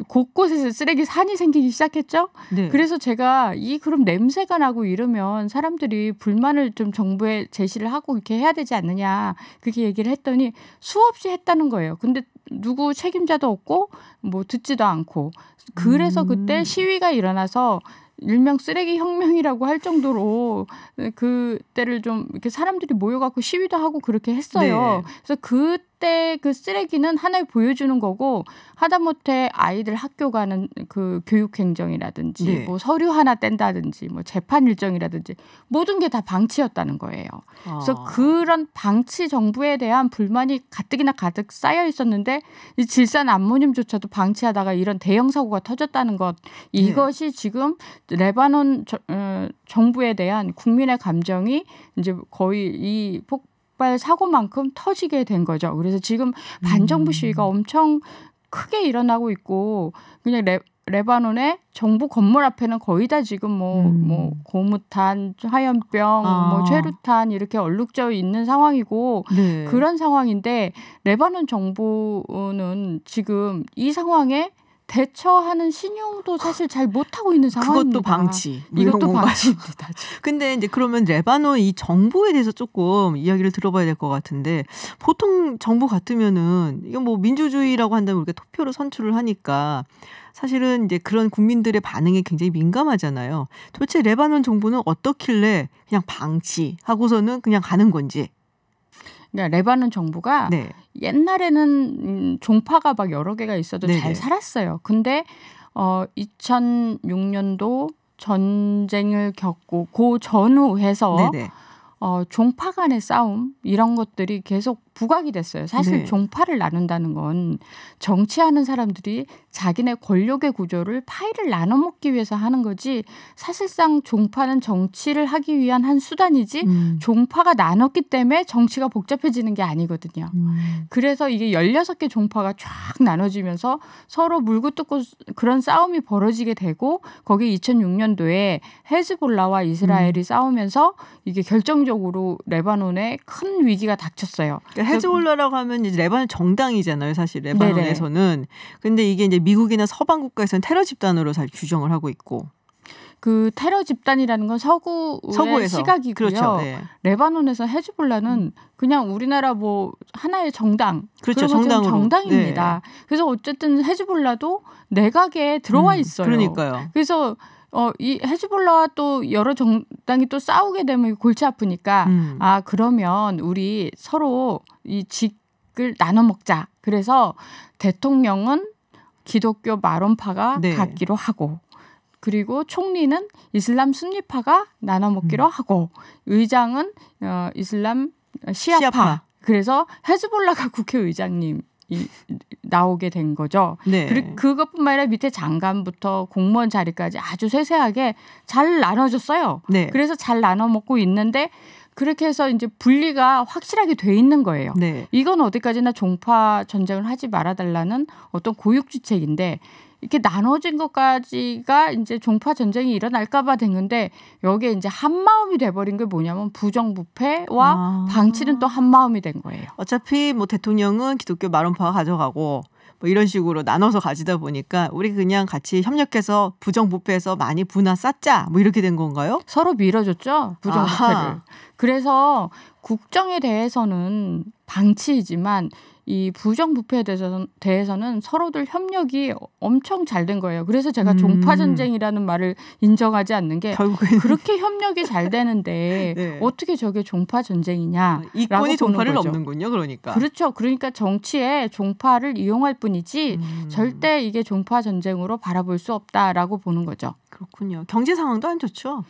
곳곳에서 쓰레기 산이 생기기 시작했죠. 그래서 제가 그럼 냄새가 나고 이러면 사람들이 불만을 좀 정부에 제시를 하고 이렇게 해야 되지 않느냐 그렇게 얘기를 했더니 수없이 했다는 거예요. 근데 누구 책임자도 없고 뭐 듣지도 않고 그래서 그때 시위가 일어나서 일명 쓰레기 혁명이라고 할 정도로 그때를 좀 이렇게 사람들이 모여갖고 시위도 하고 그렇게 했어요. 그래서 그때 그 쓰레기는 하나의 보여주는 거고 하다못해 아이들 학교 가는 그 교육 행정이라든지 뭐 서류 하나 뗀다든지 뭐 재판 일정이라든지 모든 게 다 방치였다는 거예요. 그래서 그런 방치 정부에 대한 불만이 가뜩이나 가득 쌓여 있었는데 이 질산 암모늄조차도 방치하다가 이런 대형 사고가 터졌다는 것 이것이 지금 레바논 정부에 대한 국민의 감정이 이제 거의 이 폭발 사고만큼 터지게 된 거죠. 그래서 지금 반정부 시위가 엄청 크게 일어나고 있고 그냥 레바논의 정부 건물 앞에는 거의 다 지금 뭐 고무탄, 화염병, 뭐 최루탄 이렇게 얼룩져 있는 상황이고 그런 상황인데 레바논 정부는 지금 이 상황에 대처하는 신용도 사실 잘 못하고 있는 상황입니다. 그것도 방치. 이것도 방치입니다. 근데 이제 그러면 레바논 이 정부에 대해서 조금 이야기를 들어봐야 될 것 같은데 보통 정부 같으면은 이건 뭐 민주주의라고 한다면 우리가 투표로 선출을 하니까 사실은 이제 그런 국민들의 반응에 굉장히 민감하잖아요. 도대체 레바논 정부는 어떻길래 그냥 방치하고서는 그냥 가는 건지. 그러니까 레바논 정부가 옛날에는 종파가 막 여러 개가 있어도 잘 살았어요. 근데 2006년도 전쟁을 겪고 그 전후 해서 종파 간의 싸움 이런 것들이 계속 부각이 됐어요. 사실 네. 종파를 나눈다는 건 정치하는 사람들이 자기네 권력의 구조를 파일을 나눠 먹기 위해서 하는 거지 사실상 종파는 정치를 하기 위한 한 수단이지 종파가 나눴기 때문에 정치가 복잡해지는 게 아니거든요. 그래서 이게 16개 종파가 쫙 나눠지면서 서로 물고 뜯고 그런 싸움이 벌어지게 되고 거기 2006년도에 헤즈볼라와 이스라엘이 싸우면서 이게 결정적으로 레바논에 큰 위기가 닥쳤어요. 그러니까 헤즈볼라라고 하면 이제 레바논 정당이잖아요, 사실 레바논에서는. 근데 이게 이제 미국이나 서방 국가에서는 테러 집단으로 잘 규정을 하고 있고. 그 테러 집단이라는 건 서구의 시각이고요. 그렇죠. 네. 레바논에서 헤즈볼라는 그냥 우리나라 뭐 하나의 정당. 그렇죠. 정당입니다. 네. 그래서 어쨌든 헤즈볼라도 내각에 들어와 있어요. 그러니까요. 그래서 이 헤즈볼라와 또 여러 정당이 또 싸우게 되면 골치 아프니까 그러면 우리 서로 이 직을 나눠 먹자. 그래서 대통령은 기독교 마론파가 네. 갖기로 하고 그리고 총리는 이슬람 순니파가 나눠 먹기로 하고 의장은 이슬람 시아파. 그래서 헤즈볼라가 국회의장님 나오게 된 거죠. 네. 그리고 그것뿐만 아니라 밑에 장관부터 공무원 자리까지 아주 세세하게 잘 나눠줬어요. 네. 그래서 잘 나눠 먹고 있는데 그렇게 해서 이제 분리가 확실하게 돼 있는 거예요. 네. 이건 어디까지나 종파 전쟁을 하지 말아달라는 어떤 고육지책인데 이렇게 나눠진 것까지가 이제 종파 전쟁이 일어날까봐 됐는데 여기에 이제 한 마음이 돼버린 게 뭐냐면 부정부패와 방치는 또 한 마음이 된 거예요. 어차피 뭐 대통령은 기독교 마론파가 가져가고 뭐 이런 식으로 나눠서 가지다 보니까 우리 그냥 같이 협력해서 부정부패에서 많이 부나 쌓자 뭐 이렇게 된 건가요? 서로 밀어줬죠. 부정부패를. 그래서 국정에 대해서는 방치이지만 이 부정부패에 대해서는 서로들 협력이 엄청 잘 된 거예요. 그래서 제가 종파전쟁이라는 말을 인정하지 않는 게 결국에는 그렇게 협력이 잘 되는데 네. 어떻게 저게 종파전쟁이냐. 이권이 종파를 넘는군요. 그러니까. 그렇죠. 그러니까 정치에 종파를 이용할 뿐이지 절대 이게 종파전쟁으로 바라볼 수 없다라고 보는 거죠. 그렇군요. 경제 상황도 안 좋죠.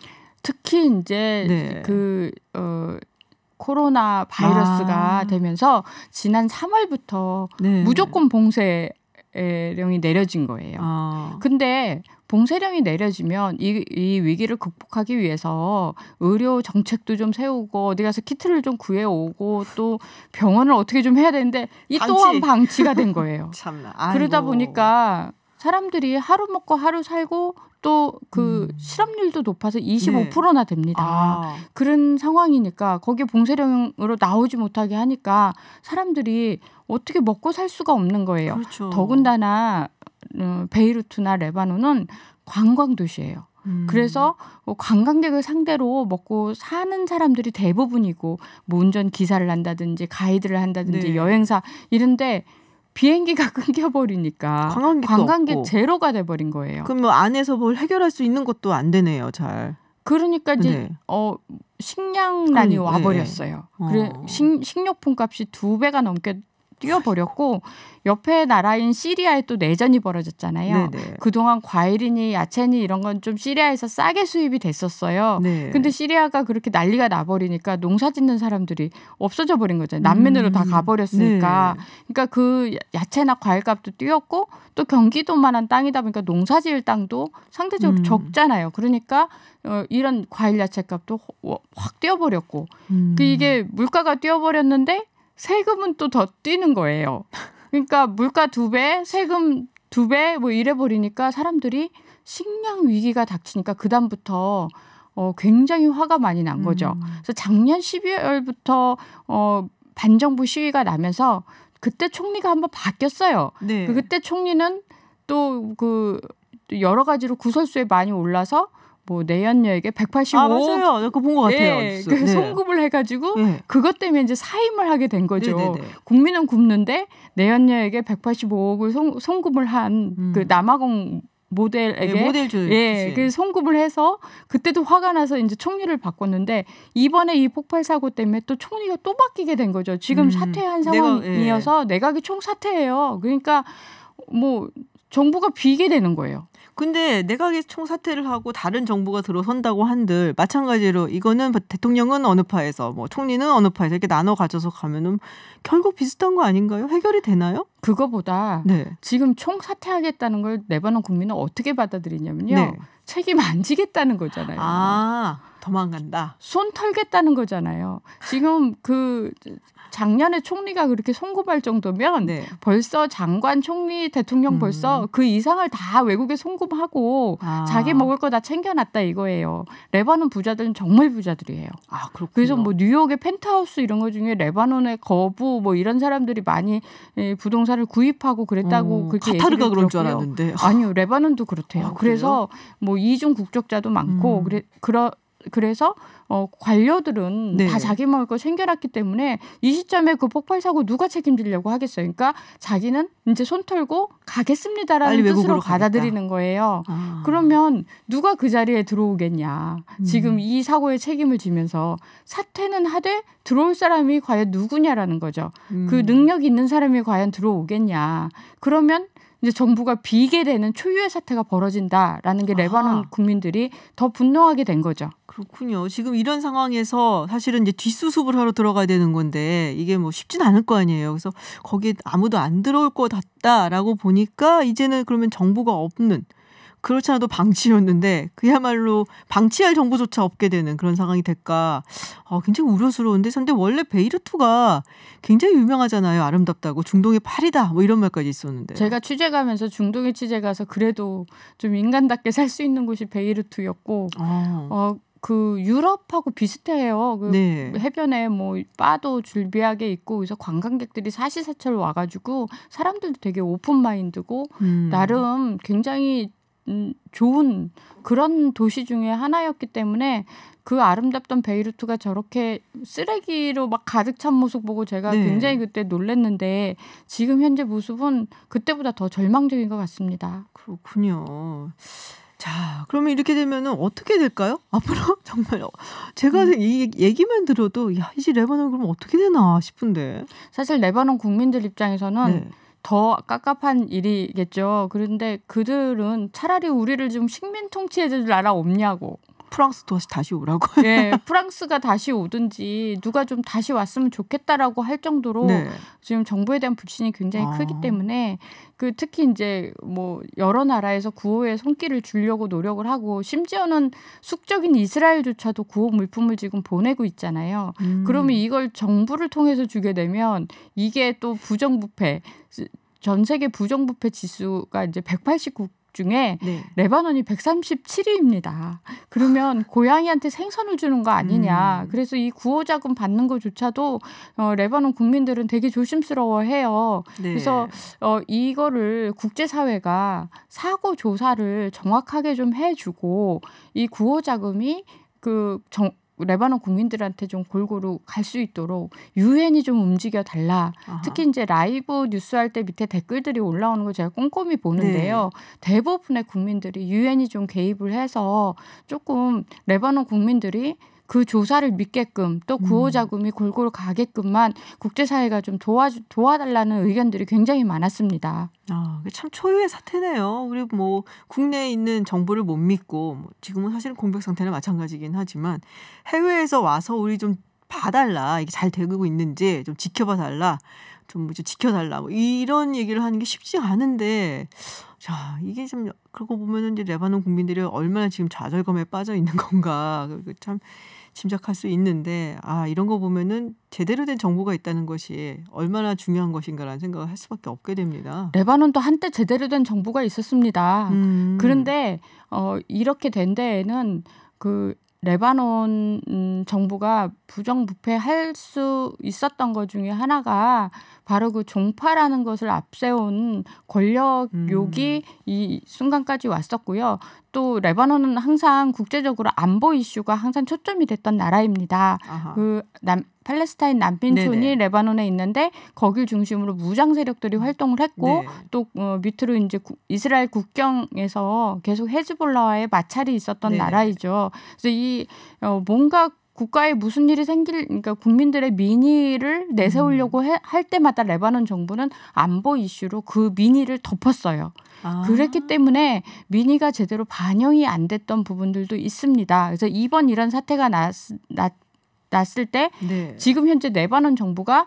특히 이제 네. 코로나 바이러스가 되면서 지난 3월부터 네. 무조건 봉쇄령이 내려진 거예요. 근데 봉쇄령이 내려지면 이 위기를 극복하기 위해서 의료 정책도 좀 세우고 어디 가서 키트를 좀 구해오고 또 병원을 어떻게 좀 해야 되는데 이 또한 방치가 된 거예요. 참나. 그러다 보니까 사람들이 하루 먹고 하루 살고 또 그 실업률도 높아서 25%나 됩니다. 그런 상황이니까 거기에 봉쇄령으로 나오지 못하게 하니까 사람들이 어떻게 먹고 살 수가 없는 거예요. 그렇죠. 더군다나 베이루트나 레바논은 관광 도시예요. 그래서 관광객을 상대로 먹고 사는 사람들이 대부분이고 뭐 운전 기사를 한다든지 가이드를 한다든지 네. 여행사 이런데 비행기가 끊겨버리니까 관광객 제로가 돼버린 거예요. 그럼 뭐 안에서 뭘 해결할 수 있는 것도 안 되네요, 잘. 그러니까 이제 네. 식량난이 와버렸어요. 네. 그래 식료품 값이 2배가 넘게 뛰어버렸고 옆에 나라인 시리아에 또 내전이 벌어졌잖아요. 네네. 그동안 과일이니 야채니 이런 건 좀 시리아에서 싸게 수입이 됐었어요. 네. 근데 시리아가 그렇게 난리가 나버리니까 농사 짓는 사람들이 없어져 버린 거잖아요. 난민으로 다 가버렸으니까. 네. 그러니까 그 야채나 과일 값도 뛰었고 또 경기도만한 땅이다 보니까 농사 지을 땅도 상대적으로 적잖아요. 그러니까 이런 과일 야채 값도 확 뛰어버렸고 이게 물가가 뛰어버렸는데 세금은 또 더 뛰는 거예요. 그러니까 물가 2배, 세금 2배 뭐 이래 버리니까 사람들이 식량 위기가 닥치니까 그다음부터 굉장히 화가 많이 난 거죠. 그래서 작년 12월부터 반정부 시위가 나면서 그때 총리가 한번 바뀌었어요. 네. 그때 총리는 또 그 여러 가지로 구설수에 많이 올라서 뭐 내연녀에게 185억 맞아요. 그거 본 것 같아요. 네, 그 송금을 해가지고 그것 때문에 이제 사임을 하게 된 거죠. 네네네. 국민은 굶는데 내연녀에게 185억을 송금을 한 그 남아공 모델에게 모델 그 송금을 해서 그때도 화가 나서 이제 총리를 바꿨는데 이번에 이 폭발 사고 때문에 또 총리가 또 바뀌게 된 거죠. 지금 사퇴한 상황이어서 내각이 총사퇴예요. 그러니까 뭐 정부가 비게 되는 거예요. 근데 내각의 총사퇴를 하고 다른 정부가 들어선다고 한들 마찬가지로 이거는 대통령은 어느 파에서 뭐 총리는 어느 파에서 이렇게 나눠 가져서 가면은 결국 비슷한 거 아닌가요? 해결이 되나요? 그거보다 지금 총사퇴하겠다는 걸 레바논 국민은 어떻게 받아들이냐면요. 책임 안 지겠다는 거잖아요. 아, 도망간다. 손 털겠다는 거잖아요. 지금 작년에 총리가 그렇게 송금할 정도면 벌써 장관, 총리, 대통령 벌써 그 이상을 다 외국에 송금하고 자기 먹을 거 다 챙겨놨다 이거예요. 레바논 부자들은 정말 부자들이에요. 아, 그렇군요. 그래서 뭐 뉴욕의 펜트하우스 이런 거 중에 레바논의 거부 뭐 이런 사람들이 많이 부동산을 구입하고 그랬다고 그렇게 카타르가 그런 줄 알았는데. 아니요, 레바논도 그렇대요. 그래서 뭐 이중 국적자도 많고 그래서 관료들은 다 자기 먹을 거 챙겨놨기 때문에 이 시점에 그 폭발 사고 누가 책임지려고 하겠어요. 그러니까 자기는 이제 손 털고 가겠습니다라는 뜻으로 받아들이는 거예요. 그러면 누가 그 자리에 들어오겠냐. 지금 이 사고의 책임을 지면서 사퇴는 하되 들어올 사람이 과연 누구냐라는 거죠. 그 능력이 있는 사람이 과연 들어오겠냐. 그러면 이제 정부가 비게 되는 초유의 사태가 벌어진다라는 게 레바논 국민들이 더 분노하게 된 거죠. 그렇군요. 지금 이런 상황에서 사실은 이제 뒷수습을 하러 들어가야 되는 건데 이게 뭐 쉽진 않을 거 아니에요. 그래서 거기에 아무도 안 들어올 것 같다라고 보니까 이제는 그러면 정부가 없는, 그렇지 않아도 방치였는데 그야말로 방치할 정부조차 없게 되는 그런 상황이 될까 굉장히 우려스러운데, 근데 원래 베이루트가 굉장히 유명하잖아요. 아름답다고, 중동의 파리다 뭐 이런 말까지 있었는데. 제가 취재 가면서 중동에 취재 가서 그래도 좀 인간답게 살 수 있는 곳이 베이루트였고 그 유럽하고 비슷해요. 해변에 뭐 바도 줄비하게 있고 그래서 관광객들이 사시사철 와가지고 사람들도 되게 오픈 마인드고 나름 굉장히 좋은 그런 도시 중에 하나였기 때문에 그 아름답던 베이루트가 저렇게 쓰레기로 막 가득 찬 모습 보고 제가 굉장히 그때 놀랐는데 지금 현재 모습은 그때보다 더 절망적인 것 같습니다. 그렇군요. 자, 그러면 이렇게 되면은 어떻게 될까요? 앞으로 정말 제가 이 얘기만 들어도 야, 이제 레바논 그럼 어떻게 되나 싶은데. 사실 레바논 국민들 입장에서는 더 깝깝한 일이겠죠. 그런데 그들은 차라리 우리를 좀 식민 통치해줄 나라 없냐고. 프랑스도 다시 오라고. 프랑스가 다시 오든지 누가 좀 다시 왔으면 좋겠다라고 할 정도로 지금 정부에 대한 불신이 굉장히 크기 때문에 특히 이제 뭐 여러 나라에서 구호에 손길을 주려고 노력을 하고 심지어는 숙적인 이스라엘조차도 구호 물품을 지금 보내고 있잖아요. 그러면 이걸 정부를 통해서 주게 되면 이게 또 부정부패, 전 세계 부정부패 지수가 이제 180국 중에 레바논이 137위입니다. 그러면 고양이한테 생선을 주는 거 아니냐. 그래서 이 구호자금 받는 것조차도 레바논 국민들은 되게 조심스러워해요. 그래서 이거를 국제사회가 사고 조사를 정확하게 좀 해주고 이 구호자금이 레바논 국민들한테 좀 골고루 갈 수 있도록 유엔이 좀 움직여 달라. 특히 이제 라이브 뉴스 할 때 밑에 댓글들이 올라오는 거 제가 꼼꼼히 보는데요. 대부분의 국민들이 유엔이 좀 개입을 해서 조금 레바논 국민들이 그 조사를 믿게끔 또 구호자금이 골고루 가게끔만 국제사회가 좀 도와달라는 의견들이 굉장히 많았습니다. 참 초유의 사태네요. 우리 뭐 국내에 있는 정부를 못 믿고 지금은 사실은 공백 상태나 마찬가지긴 하지만 해외에서 와서 우리 좀 봐달라, 이게 잘 되고 있는지 좀 지켜봐달라, 좀 지켜달라 뭐 이런 얘기를 하는 게 쉽지 않은데, 자 이게 좀 그러고 보면은 이제 레바논 국민들이 얼마나 지금 좌절감에 빠져 있는 건가 참 짐작할 수 있는데, 이런 거 보면은 제대로 된 정부가 있다는 것이 얼마나 중요한 것인가라는 생각을 할 수밖에 없게 됩니다. 레바논도 한때 제대로 된 정부가 있었습니다. 그런데 이렇게 된 데에는 레바논 정부가 부정부패할 수 있었던 것 중에 하나가 바로 그 종파라는 것을 앞세운 권력욕이 이 순간까지 왔었고요. 또 레바논은 항상 국제적으로 안보 이슈가 항상 초점이 됐던 나라입니다. 팔레스타인 난민촌이 레바논에 있는데 거길 중심으로 무장 세력들이 활동을 했고 또 밑으로 이제 이스라엘 국경에서 계속 헤즈볼라와의 마찰이 있었던 나라이죠. 그래서 뭔가 국가에 무슨 일이 그러니까 국민들의 민의를 내세우려고 할 때마다 레바논 정부는 안보 이슈로 그 민의를 덮었어요. 그랬기 때문에 민의가 제대로 반영이 안 됐던 부분들도 있습니다. 그래서 이번 이런 사태가 났을 때 지금 현재 레바논 정부가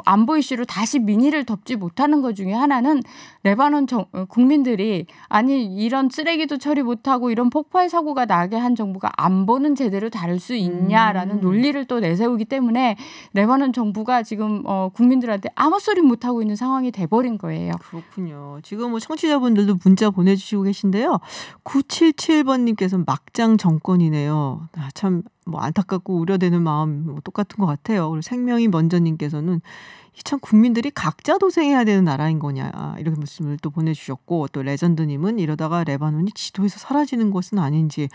안보 이슈로 다시 민의를 덮지 못하는 것 중에 하나는 레바논 국민들이 아니 이런 쓰레기도 처리 못하고 이런 폭발 사고가 나게 한 정부가 안보는 제대로 다룰 수 있냐라는 논리를 또 내세우기 때문에 레바논 정부가 지금 국민들한테 아무 소리 못하고 있는 상황이 돼버린 거예요. 그렇군요. 지금 청취자분들도 문자 보내주시고 계신데요. 977번님께서 막장 정권이네요. 참 안타깝고 우려되는 마음 똑같은 것 같아요. 그리고 생명이 먼저님께서는 참 국민들이 각자 도생해야 되는 나라인 거냐 이런 말씀을 또 보내주셨고 또 레전드님은 이러다가 레바논이 지도에서 사라지는 것은 아닌지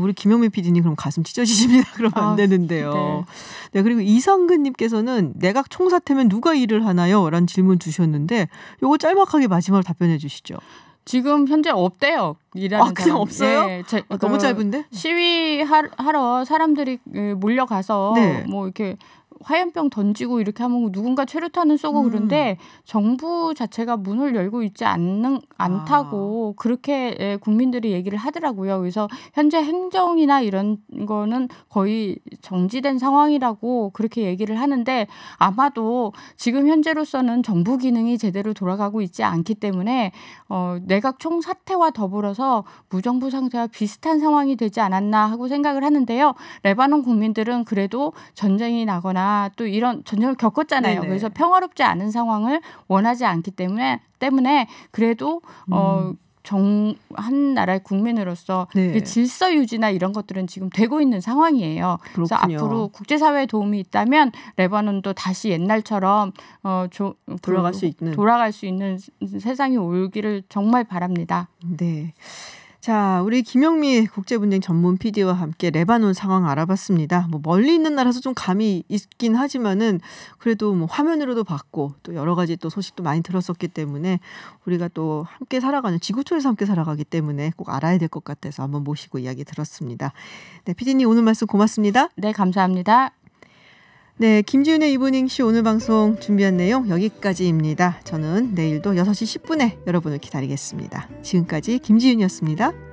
우리 김영미 PD님 그럼 가슴 찢어지십니다. 그러면 안 되는데요. 네, 그리고 이상근님께서는 내각 총사태면 누가 일을 하나요? 라는 질문 주셨는데 요거 짤막하게 마지막으로 답변해 주시죠. 지금 현재 없대요. 일하는 그냥 없어요? 네, 너무 짧은데? 시위하러 사람들이 몰려가서 뭐 이렇게 화염병 던지고 이렇게 하면 누군가 최루탄을 쏘고 그런데 정부 자체가 문을 열고 있지 않다고 그렇게 국민들이 얘기를 하더라고요. 그래서 현재 행정이나 이런 거는 거의 정지된 상황이라고 그렇게 얘기를 하는데 아마도 지금 현재로서는 정부 기능이 제대로 돌아가고 있지 않기 때문에 내각 총사태와 더불어서 무정부 상태와 비슷한 상황이 되지 않았나 하고 생각을 하는데요. 레바논 국민들은 그래도 전쟁이 나거나 또 이런 전쟁을 겪었잖아요. 네네. 그래서 평화롭지 않은 상황을 원하지 않기 때문에 그래도 한 나라의 국민으로서 질서 유지나 이런 것들은 지금 되고 있는 상황이에요. 그렇군요. 그래서 앞으로 국제사회의 도움이 있다면 레바논도 다시 옛날처럼 돌아갈 수 있는 세상이 오기를 정말 바랍니다. 네. 자, 우리 김영미 국제분쟁 전문 PD와 함께 레바논 상황 알아봤습니다. 멀리 있는 나라서 좀 감이 있긴 하지만은 그래도 화면으로도 봤고 또 여러 가지 또 소식도 많이 들었었기 때문에 우리가 또 함께 살아가는 지구촌에서 함께 살아가기 때문에 꼭 알아야 될 것 같아서 한번 모시고 이야기 들었습니다. 네, PD님 오늘 말씀 고맙습니다. 네, 감사합니다. 네, 김지윤의 이브닝쇼 오늘 방송 준비한 내용 여기까지입니다. 저는 내일도 6시 10분에 여러분을 기다리겠습니다. 지금까지 김지윤이었습니다.